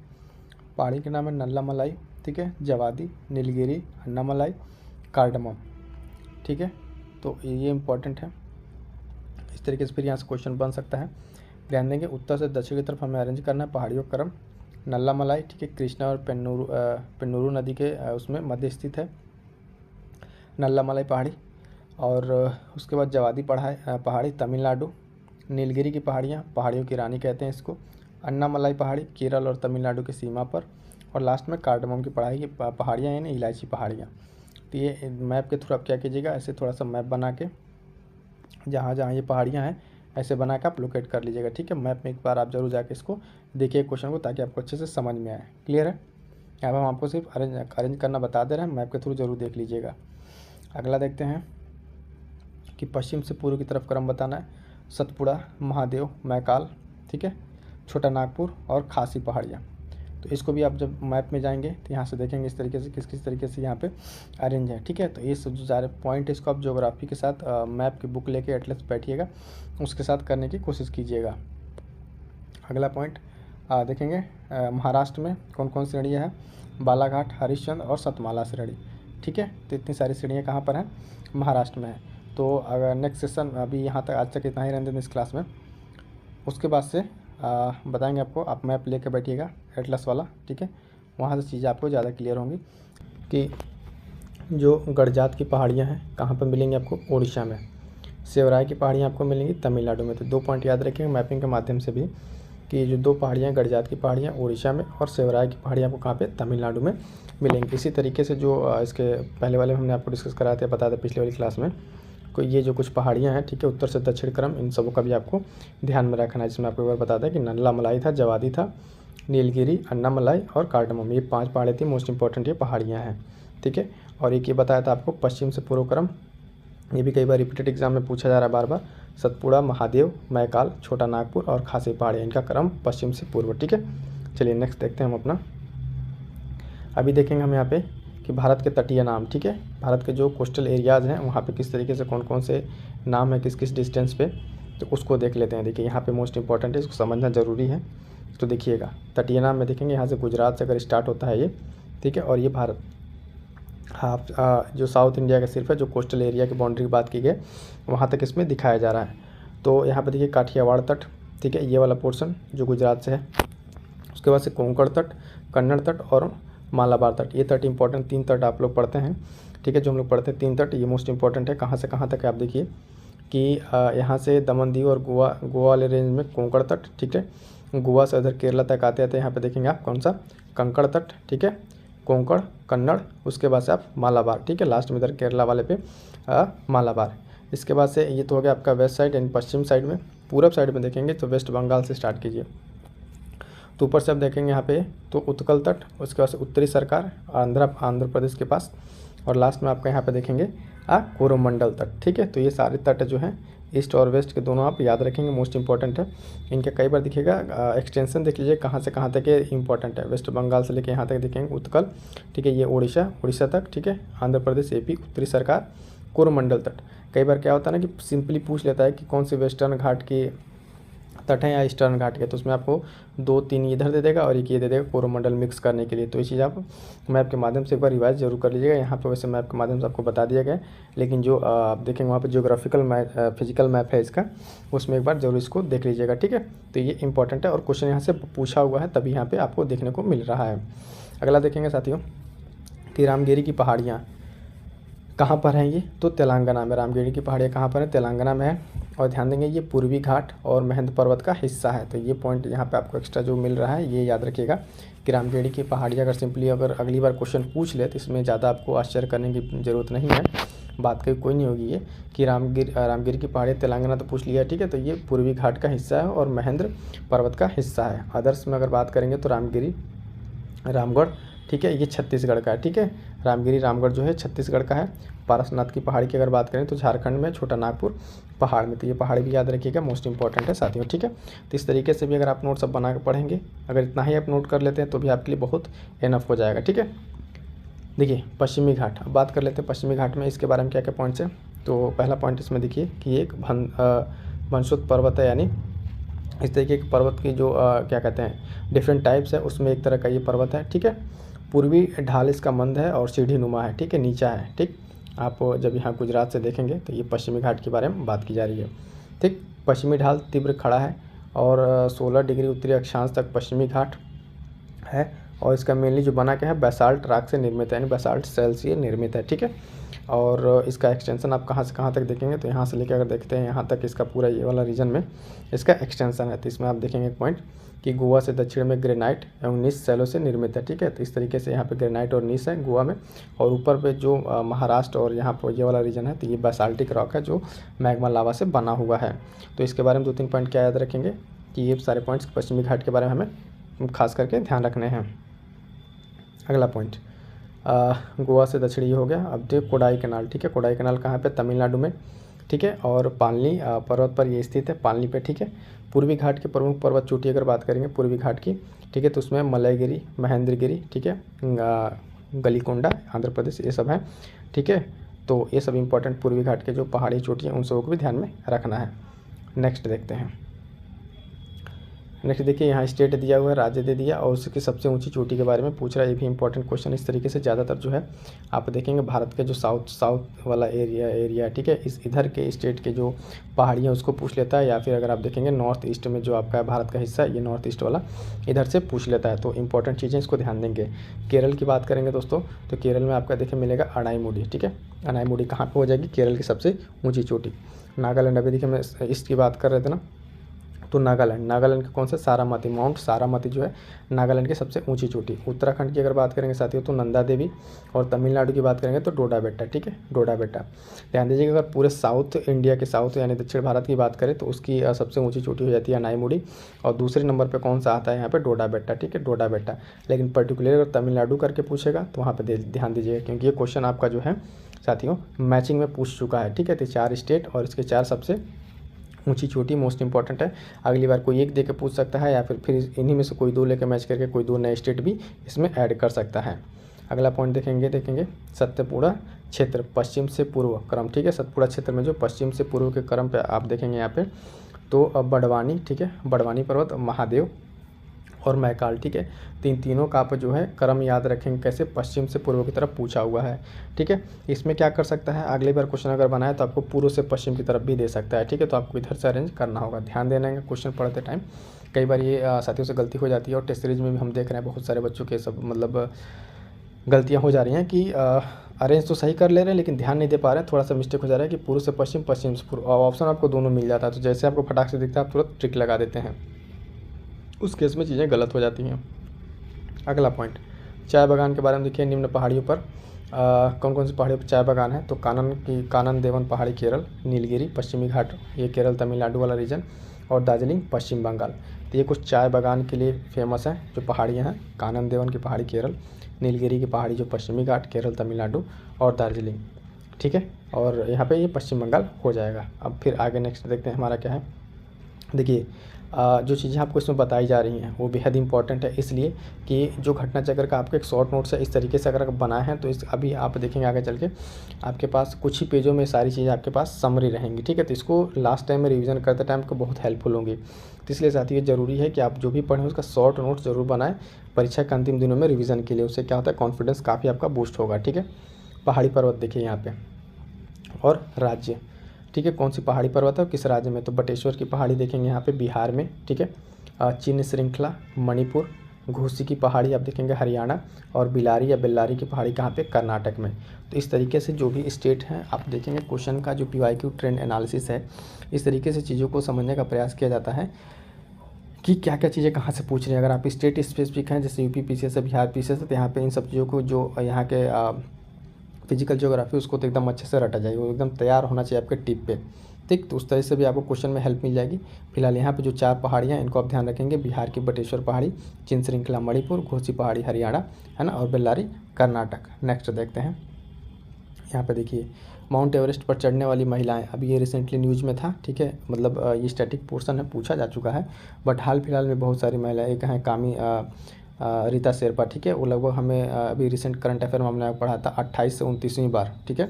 पहाड़ी के नाम है नल्लामलाई, ठीक है, जवादी, नीलगिरी, अन्नामलाई, कार्डमम, ठीक है। तो ये इंपॉर्टेंट है। इस तरीके से फिर यहाँ से क्वेश्चन बन सकता है। ध्यान देंगे, उत्तर से दक्षिण की तरफ हमें अरेंज करना है पहाड़ियों का क्रम। नल्लामलाई, ठीक है, कृष्णा और पेन्नूरू नदी के उसमें मध्य स्थित है नल्लामलाई पहाड़ी। और उसके बाद जवादी पहाड़ी तमिलनाडु, नीलगिरी की पहाड़ियों की रानी कहते हैं इसको, अन्नामलाई पहाड़ी केरल और तमिलनाडु की सीमा पर, और लास्ट में कार्डमम की पहाड़ियाँ यानी इलायची पहाड़ियाँ। तो ये मैप के थ्रू आप क्या कीजिएगा, ऐसे थोड़ा सा मैप बना के जहाँ जहाँ ये पहाड़ियाँ हैं ऐसे बना के आप लोकेट कर लीजिएगा, ठीक है। मैप में एक बार आप जरूर जाके इसको देखिए क्वेश्चन को, ताकि आपको अच्छे से समझ में आए। क्लियर है। यहाँ पर हम आपको सिर्फ अरेंज करना बता दे रहे हैं, मैप के थ्रू जरूर देख लीजिएगा। अगला देखते हैं कि पश्चिम से पूर्व की तरफ क्रम बताना है। सतपुड़ा, महादेव, मैकाल, ठीक है, छोटा नागपुर और खासी पहाड़ियाँ। तो इसको भी आप जब मैप में जाएंगे तो यहाँ से देखेंगे इस तरीके से किस तरीके से यहाँ पे अरेंज है, ठीक है। तो ये सब जो सारे पॉइंट है इसको आप ज्योग्राफी के साथ मैप की बुक लेके एटलस बैठिएगा, उसके साथ करने की कोशिश कीजिएगा। अगला पॉइंट देखेंगे, महाराष्ट्र में कौन कौन श्रेणियाँ हैं, बालाघाट, हरिश्चंद्र और सतमाला श्रेणी, ठीक है। तो इतनी सारी श्रेणियाँ कहाँ पर हैं, महाराष्ट्र में है। तो अगर नेक्स्ट सेशन अभी यहाँ तक आज तक इतना ही रहने दें इस क्लास में, उसके बाद से बताएंगे आपको, आप मैप लेके बैठिएगा एटलस वाला, ठीक है। वहाँ से चीज़ें आपको ज़्यादा क्लियर होंगी कि जो गड़जात की पहाड़ियाँ हैं कहाँ पर मिलेंगी आपको, उड़ीसा में। सेवराय की पहाड़ियाँ आपको मिलेंगी तमिलनाडु में। तो 2 पॉइंट याद रखेंगे मैपिंग के माध्यम से भी कि जो 2 पहाड़ियाँ गड़जात की पहाड़ियाँ उड़ीसा में और सेवराय की पहाड़ियाँ आपको कहाँ पे, तमिलनाडु में मिलेंगी। इसी तरीके से जो इसके पहले वाले हमने आपको डिस्कस कराया था, बता दें पिछले वाली क्लास में, को ये जो कुछ पहाड़ियाँ हैं, ठीक है, उत्तर से दक्षिण क्रम, इन सबों का भी आपको ध्यान में रखना है। जिसमें आपको एक बार बता दें कि नल्लामलाई था, जवादी था, नीलगिरी, अन्नामलाई और कार्डमम, ये 5 पहाड़ियाँ थी मोस्ट इंपॉर्टेंट ये पहाड़ियाँ हैं, ठीक है। और एक ये बताया था आपको पश्चिम से पूर्व क्रम, ये भी कई बार रिपीटेड एग्जाम में पूछा जा रहा है बार बार। सतपुड़ा, महादेव, मैकाल, छोटा नागपुर और खासी पहाड़ियाँ, इनका क्रम पश्चिम से पूर्व, ठीक है। चलिए नेक्स्ट देखते हैं हम अपना। अभी देखेंगे हम यहाँ पे कि भारत के तटीय नाम, ठीक है, भारत के जो कोस्टल एरियाज़ हैं वहाँ पे किस तरीके से कौन कौन से नाम है, किस किस डिस्टेंस पे, तो उसको देख लेते हैं। देखिए यहाँ पे मोस्ट इंपॉर्टेंट है, इसको समझना ज़रूरी है। तो देखिएगा तटीय नाम में देखेंगे, यहाँ से गुजरात से अगर स्टार्ट होता है ये, ठीक है, और ये भारत जो साउथ इंडिया का सिर्फ है, जो कोस्टल एरिया की बाउंड्री की बात की गई वहाँ तक इसमें दिखाया जा रहा है। तो यहाँ पर देखिए काठियावाड़ तट, ठीक है, ये वाला पोर्शन जो गुजरात से है। उसके बाद से कोंकण तट, कन्नड़ तट और मालाबार तट, ये तट इंपॉर्टेंट 3 तट आप लोग पढ़ते हैं, ठीक है। जो हम लोग पढ़ते हैं 3 तट, ये मोस्ट इंपॉर्टेंट है। कहाँ से कहाँ तक है आप देखिए कि यहाँ से दमन दीव और गोवा वाले रेंज में कोंकण तट, ठीक है। गोवा से उधर केरला तक आते आते यहाँ पे देखेंगे आप कौन सा, कंकड़ तट, ठीक है, कोंकण, कन्नड़, उसके बाद से आप मालाबार, ठीक है, लास्ट में इधर केरला वाले पे मालाबार। इसके बाद से ये तो हो गया आपका वेस्ट साइड यानी पश्चिम साइड में। पूरब साइड में देखेंगे तो वेस्ट बंगाल से स्टार्ट कीजिए। तो ऊपर से आप देखेंगे यहाँ पे तो उत्कल तट, उसके बाद से उत्तरी सरकार आंध्र प्रदेश के पास, और लास्ट में आपका यहाँ पे देखेंगे कोरोमंडल तट, ठीक है। तो ये सारे तट जो हैं ईस्ट और वेस्ट के दोनों आप याद रखेंगे, मोस्ट इंपॉर्टेंट है। इनके कई बार दिखेगा एक्सटेंशन देख लीजिए कहाँ से कहाँ तक ये इंपॉर्टेंट है। वेस्ट बंगाल से लेके यहाँ तक देखेंगे उत्कल, ठीक है, ये उड़ीसा तक, ठीक है, आंध्र प्रदेश, AP, उत्तरी सरकार, कोरोमंडल तट। कई बार क्या होता है ना कि सिंपली पूछ लेता है कि कौन से वेस्टर्न घाट की तट है या ईस्टर्न घाट के, तो उसमें आपको 2-3 इधर दे देगा और एक ये दे देगा कोरोमंडल मिक्स करने के लिए। तो ये चीज़ आप मैप के माध्यम से एक बार रिवाइज जरूर कर लीजिएगा। यहाँ पे वैसे मैप के माध्यम से आपको बता दिया गया है, लेकिन जो आप देखेंगे वहाँ पे जियोग्राफिकल मैप, फिजिकल मैप है इसका, उसमें एक बार जरूर इसको देख लीजिएगा, ठीक है। तो ये इंपॉर्टेंट है और क्वेश्चन यहाँ से पूछा हुआ है, तभी यहाँ पर आपको देखने को मिल रहा है। अगला देखेंगे साथियों कि रामगिरी की पहाड़ियाँ कहाँ पर हैं, ये तो तेलंगाना में। रामगिरी की पहाड़ियाँ कहाँ पर हैं, तेलंगाना में है। और ध्यान देंगे ये पूर्वी घाट और महेंद्र पर्वत का हिस्सा है। तो ये पॉइंट यहाँ पे आपको एक्स्ट्रा जो मिल रहा है ये याद रखिएगा कि रामगिरी की पहाड़ियाँ अगर सिंपली अगर अगली बार क्वेश्चन पूछ ले तो इसमें ज़्यादा आपको आश्चर्य करने की ज़रूरत नहीं है। बात कोई नहीं होगी ये कि रामगिरी की पहाड़ियाँ तेलंगाना तो पूछ लिया, ठीक है। तो ये पूर्वी घाट का हिस्सा है और महेंद्र पर्वत का हिस्सा है। अदर्स में अगर बात करेंगे तो रामगिरी, रामगढ़, ठीक है, ये छत्तीसगढ़ का है, ठीक है। रामगिरी रामगढ़ जो है छत्तीसगढ़ का है। पारसनाथ की पहाड़ी की अगर बात करें तो झारखंड में छोटा नागपुर पहाड़ में। तो ये पहाड़ी भी याद रखिएगा, मोस्ट इंपॉर्टेंट है साथियों, ठीक है। तो इस तरीके से भी अगर आप नोट सब बना के पढ़ेंगे, अगर इतना ही आप नोट कर लेते हैं तो भी आपके लिए बहुत इनफ हो जाएगा, ठीक है। देखिए पश्चिमी घाट, अब बात कर लेते हैं पश्चिमी घाट में, इसके बारे में क्या क्या पॉइंट्स हैं। तो पहला पॉइंट इसमें देखिए कि एक वंशोत पर्वत है, यानी इस तरीके के पर्वत की जो क्या कहते हैं डिफरेंट टाइप्स है, उसमें एक तरह का ये पर्वत है। ठीक है, पूर्वी ढाल इसका मंद है और सीढ़ी नुमा है। ठीक है, नीचा है। ठीक, आप जब यहाँ गुजरात से देखेंगे तो ये पश्चिमी घाट के बारे में बात की जा रही है। ठीक, पश्चिमी ढाल तीव्र खड़ा है और 16 डिग्री उत्तरी अक्षांश तक पश्चिमी घाट है और इसका मेनली जो बना क्या है बेसाल्ट रॉक से निर्मित है, यानी बेसाल्ट सेल से निर्मित है। ठीक है, और इसका एक्सटेंशन आप कहाँ से कहाँ तक देखेंगे तो यहाँ से लेकर अगर देखते हैं यहाँ तक इसका पूरा ये वाला रीजन में इसका एक्सटेंशन है। तो इसमें आप देखेंगे एक पॉइंट कि गोवा से दक्षिण में ग्रेनाइट एवं नीस सेलों से निर्मित है। ठीक है, तो इस तरीके से यहाँ पे ग्रेनाइट और नीस है गोवा में, और ऊपर पे जो महाराष्ट्र और यहाँ पर ये वाला रीजन है तो ये बेसाल्टिक रॉक है जो मैग्मा लावा से बना हुआ है। तो इसके बारे में 2-3 पॉइंट क्या याद रखेंगे कि ये सारे पॉइंट्स पश्चिमी घाट के बारे में हमें खास करके ध्यान रखने हैं। अगला पॉइंट गोवा से दक्षिणी हो गया। अब देखिए कोडाई कैनाल। ठीक है, कोडाई कैनाल कहाँ पे, तमिलनाडु में। ठीक है, और पालनी पर्वत पर ये स्थित है, पालनी पे। ठीक है, पूर्वी घाट की प्रमुख पर्वत चोटी अगर बात करेंगे पूर्वी घाट की, ठीक है, तो उसमें मलयगिरी, महेंद्रगिरी, ठीक है, गलीकोंडा आंध्र प्रदेश, ये सब हैं। ठीक है, तो ये सब इंपॉर्टेंट पूर्वी घाट के जो पहाड़ी चोटी हैं उन सबको भी ध्यान में रखना है। नेक्स्ट देखते हैं। नेक्स्ट देखिए यहाँ स्टेट दिया हुआ है, राज्य दे दिया और उसकी सबसे ऊंची चोटी के बारे में पूछ रहा है। ये भी इंपॉर्टेंट क्वेश्चन इस तरीके से ज़्यादातर जो है आप देखेंगे भारत के जो साउथ वाला एरिया ठीक है, इस इधर के स्टेट के जो पहाड़ियाँ उसको पूछ लेता है, या फिर अगर आप देखेंगे नॉर्थ ईस्ट में जो आपका भारत का हिस्सा है ये नॉर्थ ईस्ट वाला इधर से पूछ लेता है। तो इंपॉर्टेंट चीज़ें इसको ध्यान देंगे। केरल की बात करेंगे दोस्तों तो केरल में आपका देखिए मिलेगा अनाईमुडी। ठीक है, अनाईमुडी कहाँ पर हो जाएगी, केरल की सबसे ऊँची चोटी। नागालैंड, अभी देखिए मैं ईस्ट की बात कर रहे थे ना, तो नागालैंड के कौन से सारामती, माउंट सारामती जो है नागालैंड की सबसे ऊंची चोटी। उत्तराखंड की अगर बात करेंगे साथियों तो नंदा देवी, और तमिलनाडु की बात करेंगे तो डोडा बेट्टा। ठीक है, डोडा बेट्टा। ध्यान दीजिएगा अगर पूरे साउथ इंडिया के साउथ यानी दक्षिण भारत की बात करें तो उसकी सबसे ऊंची चोटी हो जाती है अनाईमुडी, और दूसरे नंबर पर कौन सा आता है यहाँ पे, डोडा बेट्टा। ठीक है, डोडा बेट्टा। लेकिन पर्टिकुलर अगर तमिलनाडु करके पूछेगा तो वहाँ पर ध्यान दीजिएगा, क्योंकि ये क्वेश्चन आपका जो है साथियों मैचिंग में पूछ चुका है। ठीक है, तो 4 स्टेट और इसके 4 सबसे ऊंची चोटी मोस्ट इंपॉर्टेंट है। अगली बार कोई एक दे के पूछ सकता है, या फिर इन्हीं में से कोई 2 लेके मैच करके कोई 2 नए स्टेट भी इसमें ऐड कर सकता है। अगला पॉइंट देखेंगे सतपुड़ा क्षेत्र पश्चिम से पूर्व क्रम। ठीक है, सतपुड़ा क्षेत्र में जो पश्चिम से पूर्व के क्रम पे आप देखेंगे यहाँ पे तो बड़वानी, ठीक है, बड़वानी पर्वत, महादेव और मैकाल। ठीक है, तीनों का आप जो है क्रम याद रखेंगे कैसे, पश्चिम से पूर्व की तरफ पूछा हुआ है। ठीक है, इसमें क्या कर सकता है, अगली बार क्वेश्चन अगर बनाए तो आपको पूर्व से पश्चिम की तरफ भी दे सकता है। ठीक है, तो आपको इधर से अरेंज करना होगा। ध्यान देना है क्वेश्चन पढ़ते टाइम, कई बार ये साथियों से गलती हो जाती है, और टेस्ट सीरीज में भी हम देख रहे हैं बहुत सारे बच्चों के सब मतलब गलतियाँ हो जा रही हैं कि अरेंज तो सही कर ले रहे हैं लेकिन ध्यान नहीं दे पा रहे हैं, थोड़ा सा मिस्टेक हो जा रहा है कि पूर्व से पश्चिम, पश्चिम से पूर्व, और ऑप्शन आपको दोनों मिल जाता है। तो जैसे आपको फटाक से दिखता है आप तुरंत ट्रिक लगा देते हैं, उस केस में चीज़ें गलत हो जाती हैं। अगला पॉइंट, चाय बागान के बारे में देखिए। निम्न पहाड़ियों पर कौन कौन सी पहाड़ियों पर चाय बागान है, तो कानन देवन पहाड़ी केरल, नीलगिरी पश्चिमी घाट ये केरल तमिलनाडु वाला रीजन, और दार्जिलिंग पश्चिम बंगाल। तो ये कुछ चाय बागान के लिए फेमस हैं जो पहाड़ियाँ हैं, कानन देवन की पहाड़ी केरल, नीलगिरी की पहाड़ी जो पश्चिमी घाट केरल तमिलनाडु, और दार्जिलिंग। ठीक है, और यहाँ पे ये पश्चिम बंगाल हो जाएगा। अब फिर आगे नेक्स्ट देखते हैं हमारा क्या है। देखिए जो चीज़ें आपको इसमें बताई जा रही हैं वो बेहद इंपॉर्टेंट है, इसलिए कि जो घटना चक्र का आपका एक शॉर्ट नोट्स है इस तरीके से अगर आप बनाए हैं तो इस अभी आप देखेंगे आगे चल के आपके पास कुछ ही पेजों में सारी चीज़ें आपके पास समरी रहेंगी। ठीक है, तो इसको लास्ट टाइम में रिवीजन करते टाइम को बहुत हेल्पफुल होंगी। तो इसलिए साथियों ज़रूरी है कि आप जो भी पढ़ें उसका शॉर्ट नोट्स ज़रूर बनाएं परीक्षा के अंतिम दिनों में रिविज़न के लिए। उससे क्या होता है, कॉन्फिडेंस काफ़ी आपका बूस्ट होगा। ठीक है, पहाड़ी पर्वत देखिए यहाँ पे, और राज्य। ठीक है, कौन सी पहाड़ी पर्वत है और किस राज्य में, तो बटेश्वर की पहाड़ी देखेंगे यहाँ पे बिहार में। ठीक है, चिन्ह श्रृंखला मणिपुर, घोसी की पहाड़ी आप देखेंगे हरियाणा, और बिलारी या बेल्लारी की पहाड़ी कहाँ पे, कर्नाटक में। तो इस तरीके से जो भी स्टेट हैं आप देखेंगे क्वेश्चन का जो PYQ ट्रेंड एनालिसिस है इस तरीके से चीज़ों को समझने का प्रयास किया जाता है कि क्या क्या चीज़ें कहाँ से पूछ रही हैं। अगर आप स्टेट स्पेसिफिक हैं जैसे UP PCS है, बिहार PCS है, तो यहाँ पे इन सब चीज़ों को जो यहाँ के फिजिकल ज्योग्राफी उसको तो एकदम अच्छे से रटा जाएगी, वो एकदम तैयार होना चाहिए आपके टिप पे। ठीक, तो उस तरह से भी आपको क्वेश्चन में हेल्प मिल जाएगी। फिलहाल यहाँ पे जो 4 पहाड़ियाँ इनको आप ध्यान रखेंगे, बिहार की बटेश्वर पहाड़ी, चिन्ह श्रृंखला मणिपुर, घोसी पहाड़ी हरियाणा है ना, और बेल्लारी कर्नाटक। नेक्स्ट देखते हैं यहाँ पे देखिए, माउंट एवरेस्ट पर चढ़ने वाली महिलाएं, अभी ये रिसेंटली न्यूज़ में था। ठीक है, मतलब ये स्टैटिक पोर्शन है, पूछा जा चुका है, बट हाल फिलहाल में बहुत सारी महिलाएं, एक हैं कामी रीता शेरपा। ठीक है, वो लगभग हमें अभी रिसेंट करंट अफेयर में हमने पढ़ा था 28 से 29वीं बार। ठीक है,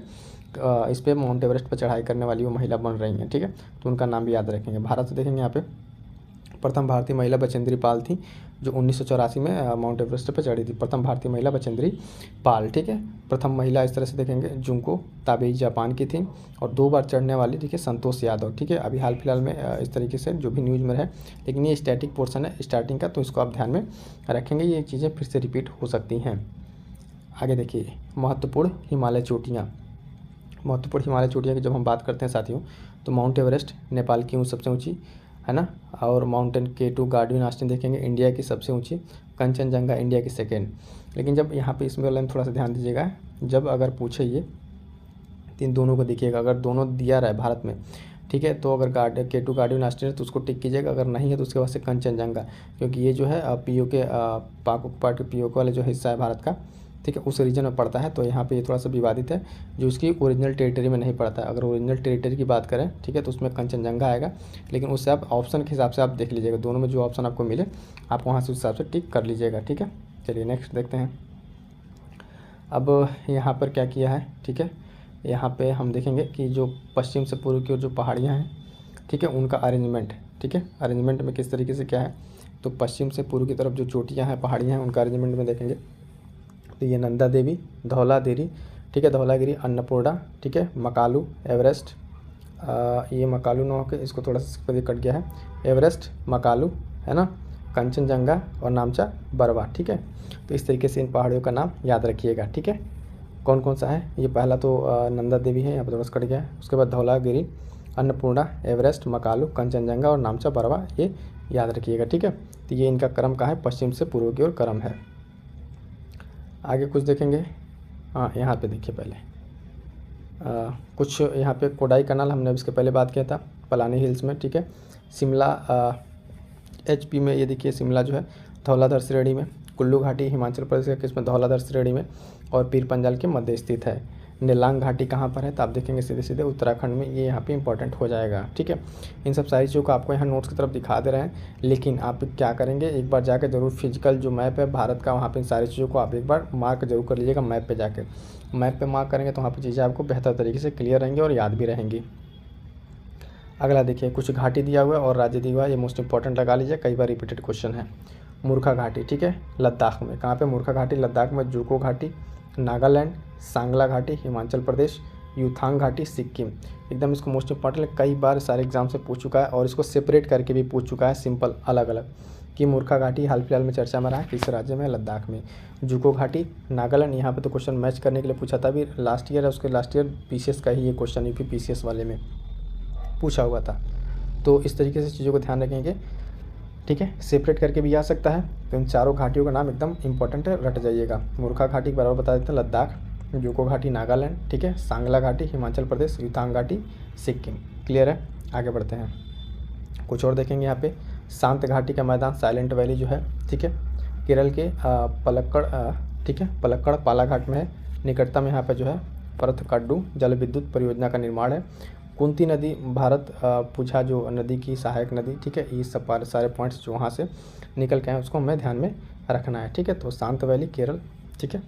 इस पर माउंट एवरेस्ट पर चढ़ाई करने वाली वो महिला बन रही हैं। ठीक है, तो उनका नाम भी याद रखेंगे। भारत से देखेंगे यहाँ पे प्रथम भारतीय महिला बचेंद्री पाल थी, जो 1984 में माउंट एवरेस्ट पर चढ़ी थी। प्रथम भारतीय महिला बचेंद्री पाल, ठीक है। प्रथम महिला इस तरह से देखेंगे जुंको ताबेई जापान की थी, और 2 बार चढ़ने वाली, ठीक है, संतोष यादव, ठीक है। अभी हाल फिलहाल में इस तरीके से जो भी न्यूज़ में है, लेकिन ये स्टैटिक पोर्शन है स्टार्टिंग का, तो इसको आप ध्यान में रखेंगे, ये चीज़ें फिर से रिपीट हो सकती हैं। आगे देखिए, महत्वपूर्ण हिमालय चोटियाँ। महत्वपूर्ण हिमालय चोटियाँ की जब हम बात करते हैं साथियों, तो माउंट एवरेस्ट नेपाल की सबसे ऊँची है ना, और माउंटेन K2 गार्डुइन ऑस्टिन देखेंगे इंडिया की सबसे ऊंची, कंचनजंगा इंडिया की सेकेंड। लेकिन जब यहाँ पे इसमें वाले में थोड़ा सा ध्यान दीजिएगा, जब अगर पूछे ये इन दोनों को देखिएगा, अगर दोनों दिया रहा है भारत में, ठीक है, तो अगर K2 गार्डुइन ऑस्टिन है तो उसको टिक कीजिएगा, अगर नहीं है तो उसके बाद से कंचनजंगा, क्योंकि ये जो है POK पाक ऑक्युपाइड POK वाले जो हिस्सा है भारत का, ठीक है, उस रीजन में पड़ता है। तो यहाँ पे ये थोड़ा सा विवादित है, जो उसकी ओरिजिनल टेरिटरी में नहीं पड़ता है। अगर ओरिजिनल टेरिटरी की बात करें, ठीक है, तो उसमें कंचनजंगा आएगा, लेकिन उससे आप ऑप्शन के हिसाब से आप देख लीजिएगा, दोनों में जो ऑप्शन आपको मिले आप वहाँ से उस हिसाब से टिक कर लीजिएगा, ठीक है। चलिए नेक्स्ट देखते हैं। अब यहाँ पर क्या किया है, ठीक है, यहाँ पर हम देखेंगे कि जो पश्चिम से पूर्व की ओर जो पहाड़ियाँ हैं, ठीक है, उनका अरेंजमेंट, ठीक है, अरेंजमेंट में किस तरीके से क्या है। तो पश्चिम से पूर्व की तरफ जो चोटियाँ हैं, पहाड़ियाँ हैं, उनका अरेंजमेंट में देखेंगे तो ये नंदा देवी, धौलागिरी, ठीक है, धौलागिरी, अन्नपूर्णा, ठीक है, मकालू, एवरेस्ट, ये मकालू ना होकर इसको थोड़ा सा कट गया है, एवरेस्ट, मकालू, है ना, कंचनजंगा और नामचा बरवा, ठीक है। तो इस तरीके से इन पहाड़ियों का नाम याद रखिएगा, ठीक है। कौन कौन सा है, ये पहला तो नंदा देवी है, यहाँ पर थोड़ा सा कट गया है, उसके बाद धौलागिरी, अन्नपूर्णा, एवरेस्ट, मकालू, कंचनजंगा और नामचा बरवा, ये याद रखिएगा, ठीक है। तो ये इनका क्रम का है, पश्चिम से पूर्व की ओर क्रम है। आगे कुछ देखेंगे, हाँ यहाँ पे देखिए पहले कुछ यहाँ पे कोडाई कनाल, हमने इसके पहले बात किया था पलानी हिल्स में, ठीक है। शिमला HP में, ये देखिए शिमला जो है धौलाधर श्रेणी में, कुल्लू घाटी हिमाचल प्रदेश के किसमें, धौलाधर श्रेणी में, और पीर पंजाल के मध्य स्थित है। नीलांग घाटी कहाँ पर है, तो आप देखेंगे सीधे सीधे उत्तराखंड में, ये यहाँ पे इंपॉर्टेंट हो जाएगा, ठीक है। इन सब सारी चीज़ों को आपको यहाँ नोट्स की तरफ दिखा दे रहे हैं, लेकिन आप क्या करेंगे, एक बार जाकर जरूर फिजिकल जो मैप है भारत का, वहाँ पे इन सारी चीज़ों को आप एक बार मार्क जरूर कर लीजिएगा मैप पे जाकर। मैप पे मार्क करेंगे तो वहाँ पर चीज़ें आपको बेहतर तरीके से क्लियर रहेंगी और याद भी रहेंगी। अगला देखिए, कुछ घाटी दिया हुआ है और राज्य दिया हुआ है, ये मोस्ट इंपॉर्टेंट लगा लीजिए, कई बार रिपीटेड क्वेश्चन है। मूर्खा घाटी, ठीक है, लद्दाख में, कहाँ पे मूर्खा घाटी, लद्दाख में, जुको घाटी नागालैंड, सांगला घाटी हिमाचल प्रदेश, यूथांग घाटी सिक्किम। एकदम इसको मोस्ट इंपॉर्टेंट कई बार सारे एग्जाम से पूछ चुका है, और इसको सेपरेट करके भी पूछ चुका है, सिंपल अलग अलग, कि मूर्खा घाटी हाल फिलहाल में चर्चा में रहा है, किस राज्य में, लद्दाख में। जुको घाटी नागालैंड, यहाँ पे तो क्वेश्चन मैच करने के लिए पूछा था, अभी लास्ट ईयर है, उसके लास्ट ईयर PCS का ही ये क्वेश्चन UP PCS वाले में पूछा हुआ था। तो इस तरीके से चीज़ों को ध्यान रखेंगे, ठीक है, सेपरेट करके भी आ सकता है। तो इन चारों घाटियों का नाम एकदम इंपॉर्टेंट है, रट जाइएगा। मूर्खा घाटी के बराबर बता देते हैं, लद्दाख, जुको घाटी नागालैंड, ठीक है, सांगला घाटी हिमाचल प्रदेश, युतांग घाटी सिक्किम। क्लियर है, आगे बढ़ते हैं। कुछ और देखेंगे यहाँ पे, शांत घाटी का मैदान, साइलेंट वैली जो है, ठीक है, केरल के पलक्कड़, ठीक है, पलक्कड़ पालाघाट में है। निकटतम यहाँ पे जो है परथकाड्डू जल विद्युत परियोजना का निर्माण है। कुंती नदी भारत पूछा जो नदी की सहायक नदी, ठीक है, ये सब सारे पॉइंट्स जो वहाँ से निकल के आए उसको हमें ध्यान में रखना है, ठीक है। तो शांत वैली केरल, ठीक है,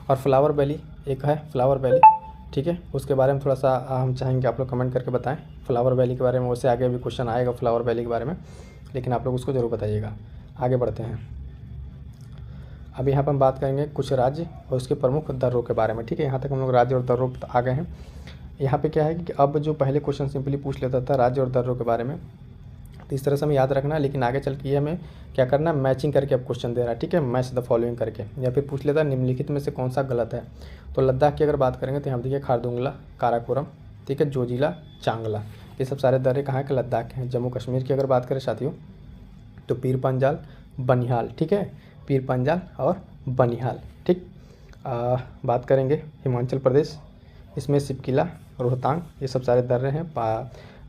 और फ्लावर वैली एक है, फ्लावर वैली, ठीक है, उसके बारे में थोड़ा सा हम चाहेंगे आप लोग कमेंट करके बताएं फ्लावर वैली के बारे में। उससे आगे भी क्वेश्चन आएगा फ्लावर वैली के बारे में, लेकिन आप लोग उसको ज़रूर बताइएगा। आगे बढ़ते हैं। अब यहाँ पर हम बात करेंगे कुछ राज्य और उसके प्रमुख दर्रों के बारे में, ठीक है। यहाँ तक हम लोग राज्य और दर्रों पर आ गए हैं। यहाँ पे क्या है कि अब जो पहले क्वेश्चन सिंपली पूछ लेता था राज्य और दर्रों के बारे में, तो इस तरह से हमें याद रखना है, लेकिन आगे चल के ये हमें क्या करना है, मैचिंग करके अब क्वेश्चन दे रहा है, ठीक है, मैच द फॉलोइंग करके, या फिर पूछ लेता है निम्नलिखित में से कौन सा गलत है। तो लद्दाख की अगर बात करेंगे तो यहाँ देखिए खारदुंगला, काराकोरम, ठीक है, जोजिला, चांगला, ये सब सारे दर्रे कहाँ के, लद्दाख के हैं। जम्मू कश्मीर की अगर बात करें साथियों तो पीर पंजाल, बनिहाल, ठीक है, पीर पंजाल और बनिहाल, ठीक। बात करेंगे हिमाचल प्रदेश, इसमें सिपकिला, रोहतांग, ये सब सारे दर्रे हैं,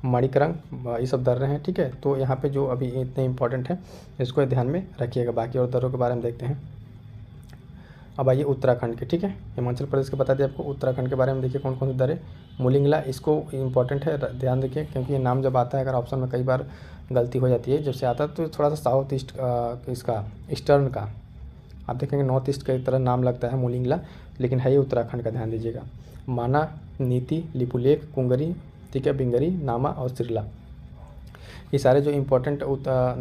मणिकरंग, ये सब दर्रे हैं, ठीक है। तो यहाँ पे जो अभी इतने इंपॉर्टेंट हैं इसको ध्यान में रखिएगा। बाकी और दर्रों के बारे में देखते हैं। अब आइए उत्तराखंड के, ठीक है, हिमाचल प्रदेश के बता दिया आपको। उत्तराखंड के बारे में देखिए कौन कौन से दर्रे, मुलिंगला, इसको इंपॉर्टेंट है, ध्यान रखिए, क्योंकि ये नाम जब आता है अगर ऑप्शन में कई बार गलती हो जाती है, जब से आता है तो थोड़ा सा साउथ ईस्ट इसका ईस्टर्न का आप देखेंगे नॉर्थ ईस्ट की तरह नाम लगता है मुलिंगला, लेकिन है ये उत्तराखंड का, ध्यान दीजिएगा। माना, नीति, लिपुलेख, कुंगरी, ठीक है, बिंगरी, नामा और सिरला, ये सारे जो इंपॉर्टेंट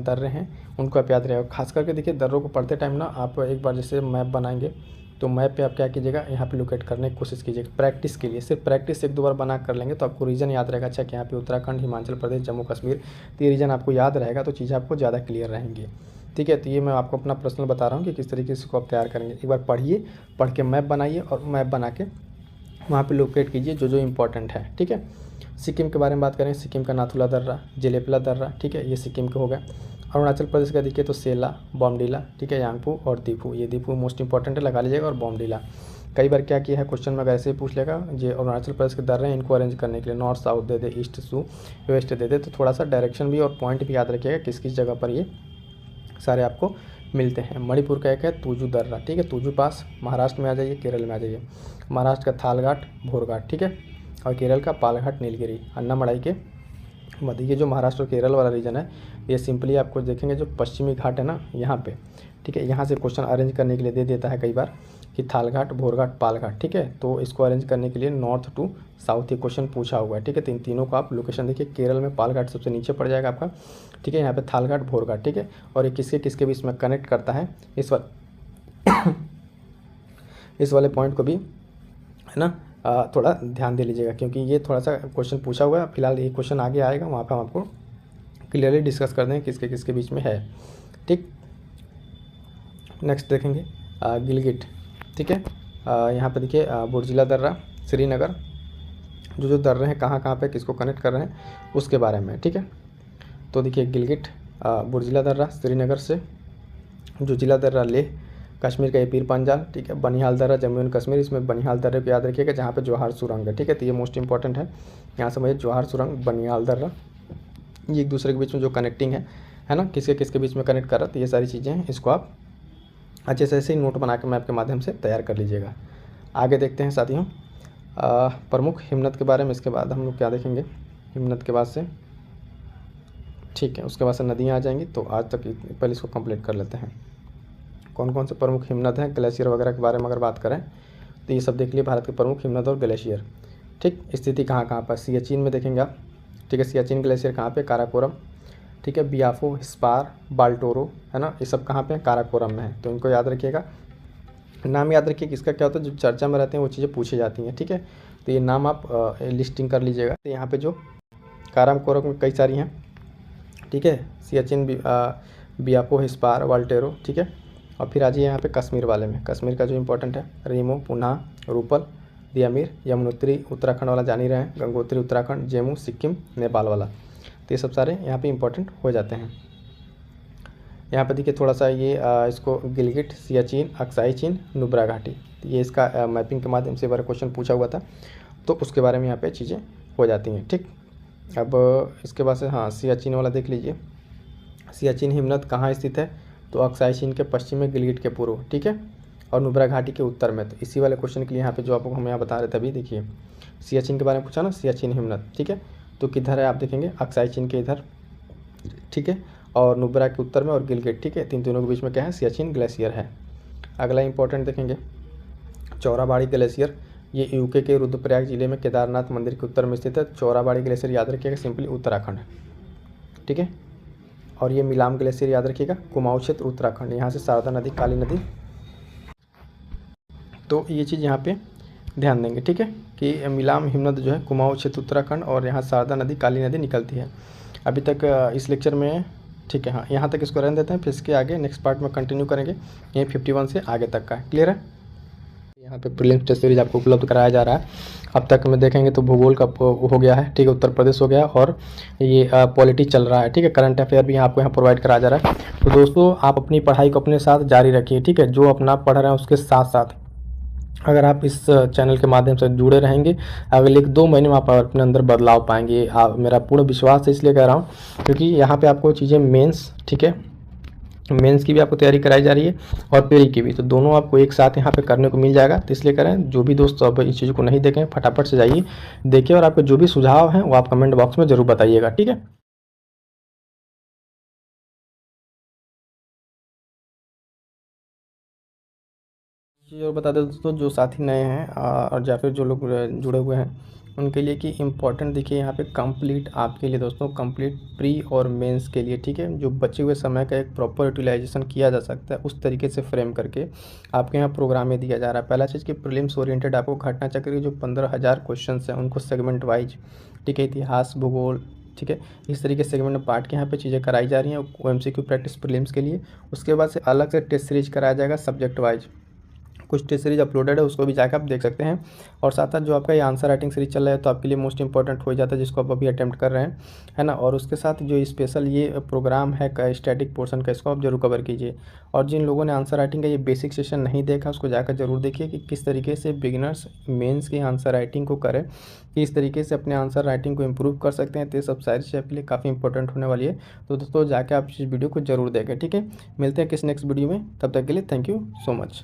दर्रे हैं उनको आप याद रहेगा। खास करके देखिए दर्रों को पढ़ते टाइम ना आप एक बार जैसे मैप बनाएंगे तो मैप पे आप क्या कीजिएगा, यहाँ पे लोकेट करने की कोशिश कीजिएगा प्रैक्टिस के लिए। सिर्फ प्रैक्टिस एक दो बार बना कर लेंगे तो आपको रीजन याद रहेगा। अच्छा कि यहाँ पे उत्तराखंड, हिमाचल प्रदेश, जम्मू कश्मीर, तो ये रीजन आपको याद रहेगा तो चीज़ें आपको ज़्यादा क्लियर रहेंगी। ठीक है, तो ये मैं आपको अपना पर्सनल बता रहा हूँ कि किस तरीके से इसको आप तैयार करेंगे। एक बार पढ़िए, पढ़ के मैप बनाइए और मैप बना के वहाँ पे लोकेट कीजिए जो जो इम्पोर्टेंट है। ठीक है, सिक्किम के बारे में बात करें, सिक्किम का नाथुला दर्रा, जेलेपला दर्रा, ठीक है, ये सिक्किम के हो गए। अरुणाचल प्रदेश का देखिए तो सेला, बॉमडीला, ठीक है, यांगपू और दीपू, ये दीपू मोस्ट इंपॉर्टेंट है, लगा लीजिएगा। और बॉमडीला कई बार क्या किया है क्वेश्चन में ऐसे ही पूछ लेगा, ये अरुणाचल प्रदेश के दर्रे हैं, इनको अरेंज करने के लिए नॉर्थ साउथ दे दे, ईस्ट टू वेस्ट दे दे, तो थोड़ा सा डायरेक्शन भी और पॉइंट भी याद रखिएगा किस किस जगह पर ये सारे आपको मिलते हैं। मणिपुर का एक है तुजू दर्रा, ठीक है, तुजू पास, महाराष्ट्र में आ जाइए, केरल में आ जाइए। महाराष्ट्र का थालघाट, भोरघाट, ठीक है, और केरल का पालघाट, नीलगिरी, अन्नामलाई के मध्य। ये जो महाराष्ट्र और केरल वाला रीजन है ये सिंपली आपको देखेंगे जो पश्चिमी घाट है ना यहाँ पे, ठीक है, यहाँ से क्वेश्चन अरेंज करने के लिए दे देता है कई बार कि थालघाट, भोरघाट, पालघाट, ठीक है, तो इसको अरेंज करने के लिए नॉर्थ टू साउथ ये क्वेश्चन पूछा हुआ है। ठीक है, तो इन तीनों को आप लोकेशन देखिए, केरल में पालघाट सबसे नीचे पड़ जाएगा आपका, ठीक है, यहाँ पे थालघाट, भोरघाट, ठीक है, और ये किसके किसके बीच में कनेक्ट करता है इस वाले पॉइंट को भी है ना थोड़ा ध्यान दे लीजिएगा क्योंकि ये थोड़ा सा क्वेश्चन पूछा हुआ है। फिलहाल ये क्वेश्चन आगे आएगा, वहाँ पर हम आपको क्लियरली डिस्कस कर देंगे किसके किसके बीच में है। ठीक, नेक्स्ट देखेंगे गिलगिट, ठीक है, यहाँ पे देखिए बुर्जिला दर्रा, श्रीनगर, जो दर्रे हैं कहाँ कहाँ पे किसको कनेक्ट कर रहे हैं उसके बारे में। ठीक है, तो देखिए गिलगिट, बुर्जिला दर्रा श्रीनगर से, जो जिला दर्रा लेह कश्मीर का ये पीर पंजाल, ठीक है, बनिहाल दर्रा जम्मू एंड कश्मीर, इसमें बनिहाल दर्रे को याद रखिएगा जहाँ पे जवाहर सुरंग है। ठीक है, तो ये मोस्ट इंपॉर्टेंट है, यहाँ समझिए जवाहर सुरंग, बनिहाल दर्रा, ये एक दूसरे के बीच में जो कनेक्टिंग है ना, किसके किसके बीच में कनेक्ट कर रहा है, तो ये सारी चीज़ें हैं, इसको आप अच्छे से ऐसे ही नोट बना के मैप के माध्यम से तैयार कर लीजिएगा। आगे देखते हैं साथियों प्रमुख हिमनद के बारे में। इसके बाद हम लोग क्या देखेंगे, हिमनद के बाद से, ठीक है, उसके बाद से नदियाँ आ जाएंगी। तो आज तक पहले इसको कंप्लीट कर लेते हैं। कौन कौन से प्रमुख हिमनद हैं, ग्लेशियर वगैरह के बारे में अगर बात करें तो ये सब देख लिए भारत के प्रमुख हिमनद और ग्लेशियर। ठीक, स्थिति कहाँ कहाँ पर, सियाचिन में देखेंगे आप, ठीक है, सियाचिन ग्लेशियर कहाँ पे, काराकोरम, ठीक है, बियाफो, हिस्पार, बाल्टोरो, है ना, ये सब कहाँ पे हैं, काराकोरम में है। तो इनको याद रखिएगा, नाम याद रखिए किसका क्या होता है, जो चर्चा में रहते हैं वो चीज़ें पूछी जाती हैं। ठीक है, तो ये नाम आप लिस्टिंग कर लीजिएगा। तो यहाँ पे जो काराकोरम में कई सारी हैं, ठीक है, सियाचिन, बियाफो, हिस्पार, वाल्टेरो, ठीक है, और फिर आ जाइए यहाँ पे कश्मीर वाले में। कश्मीर का जो इंपॉर्टेंट है रीमो, पुना, रूपल, दियामीर, यमुनोत्री उत्तराखंड वाला जान ही रहे हैं, गंगोत्री उत्तराखंड, जेमू सिक्किम, नेपाल वाला, तो ये सब सारे यहाँ पे इंपॉर्टेंट हो जाते हैं। यहाँ पे देखिए थोड़ा सा ये इसको गिलगिट, सियाचिन, अक्साई चीन, नुब्रा घाटी, ये इसका मैपिंग के माध्यम से बार क्वेश्चन पूछा हुआ था तो उसके बारे में यहाँ पे चीज़ें हो जाती हैं। ठीक, अब इसके बाद से हाँ सियाचिन वाला देख लीजिए। सियाचिन हिमनद कहाँ स्थित है, तो अक्साई चीन के पश्चिम में, गिलगिट के पूर्व, ठीक है, और नुब्रा घाटी के उत्तर में। तो इसी वाले क्वेश्चन के लिए यहाँ पे जो आपको हम यहाँ बता रहे थे अभी, देखिए सियाचिन के बारे में पूछा ना, सियाचिन हिमनद, ठीक है, तो किधर है आप देखेंगे, अक्साई चीन के इधर, ठीक है, और नुब्रा के उत्तर में, और गिलगिट, ठीक है, तीन तीनों के बीच में क्या है, सियाचिन ग्लेशियर है। अगला इंपॉर्टेंट देखेंगे चौराबाड़ी ग्लेशियर, ये यूके के रुद्रप्रयाग जिले में केदारनाथ मंदिर के उत्तर में स्थित है। चौराबाड़ी ग्लेशियर याद रखिएगा सिंपली उत्तराखंड, ठीक है, और ये मिलाम ग्लेशियर याद रखिएगा कुमाऊं क्षेत्र उत्तराखंड, यहाँ से शारदा नदी, काली नदी, तो ये चीज़ यहाँ पे ध्यान देंगे। ठीक है, कि मिलाम हिमनद जो है कुमाऊं क्षेत्र उत्तराखंड, और यहाँ शारदा नदी, काली नदी निकलती है। अभी तक इस लेक्चर में, ठीक है, हाँ यहाँ तक इसको रहने देते हैं, फिर इसके आगे नेक्स्ट पार्ट में कंटिन्यू करेंगे, ये 51 से आगे तक का क्लियर है। यहाँ पे प्रीलिम्स टेस्ट सीरीज आपको उपलब्ध कराया जा रहा है। अब तक में देखेंगे तो भूगोल का हो गया है, ठीक है, उत्तर प्रदेश हो गया, और ये पॉलिटी चल रहा है, ठीक है, करंट अफेयर भी आपको यहाँ प्रोवाइड कराया जा रहा है। तो दोस्तों आप अपनी पढ़ाई को अपने साथ जारी रखिए, ठीक है, जो अपना पढ़ रहे हैं उसके साथ साथ अगर आप इस चैनल के माध्यम से जुड़े रहेंगे, अगले 2 महीने में आप अपने अंदर बदलाव पाएंगे। मेरा पूर्ण विश्वास है, इसलिए कह रहा हूँ क्योंकि यहाँ पे आपको चीज़ें मेंस, ठीक है, मेंस की भी आपको तैयारी कराई जा रही है और प्री की भी, तो दोनों आपको एक साथ यहाँ पे करने को मिल जाएगा। तो इसलिए करें, जो भी दोस्त अब इस चीज़ को नहीं देखें फटाफट से जाइए देखिए, और आपके जो भी सुझाव हैं वो आप कमेंट बॉक्स में ज़रूर बताइएगा, ठीक है। चीज़ और बता दें दोस्तों, जो साथी नए हैं और या फिर जो लोग जुड़े हुए हैं उनके लिए कि इम्पॉर्टेंट देखिए यहाँ पे कंप्लीट आपके लिए दोस्तों, कंप्लीट प्री और मेंस के लिए, ठीक है, जो बचे हुए समय का एक प्रॉपर यूटिलाइजेशन किया जा सकता है उस तरीके से फ्रेम करके आपके यहाँ प्रोग्राम में दिया जा रहा है। पहला चीज़ कि प्रीलिम्स ओरिएंटेड आपको घटना चक्र के जो 15,000 क्वेश्चन हैं उनको सेगमेंट वाइज, ठीक है, इतिहास, भूगोल, ठीक है, इस तरीके से सेगमेंट में बांट के यहाँ पे चीज़ें कराई जा रही हैं OMCQ प्रैक्टिस प्रीलिम्स के लिए। उसके बाद से अलग से टेस्ट सीरीज कराया जाएगा सब्जेक्ट वाइज, कुछ टेस्ट सीरीज अपलोडेड है, उसको भी जाकर आप देख सकते हैं। और साथ साथ जो आपका ये आंसर राइटिंग सीरीज चल रहा है तो आपके लिए मोस्ट इंपॉर्टेंट हो जाता है, जिसको आप अभी अटेम्प्ट कर रहे हैं, है ना। और उसके साथ जो स्पेशल ये प्रोग्राम है स्टैटिक पोर्शन का, इसको आप जरूर कवर कीजिए। और जिन लोगों ने आंसर राइटिंग का ये बेसिक सेशन नहीं देखा उसको जाकर जरूर देखिए कि किस तरीके से बिगिनर्स मेंस की आंसर राइटिंग को करें, कि इस तरीके से अपने आंसर राइटिंग को इम्प्रूव कर सकते हैं। तो ये सब सारी चीज़ें आपके लिए काफ़ी इंपॉर्टेंट होने वाली है। तो दोस्तों जाके आप इस वीडियो को जरूर देखें, ठीक है। मिलते हैं किस नेक्स्ट वीडियो में, तब तक के लिए थैंक यू सो मच।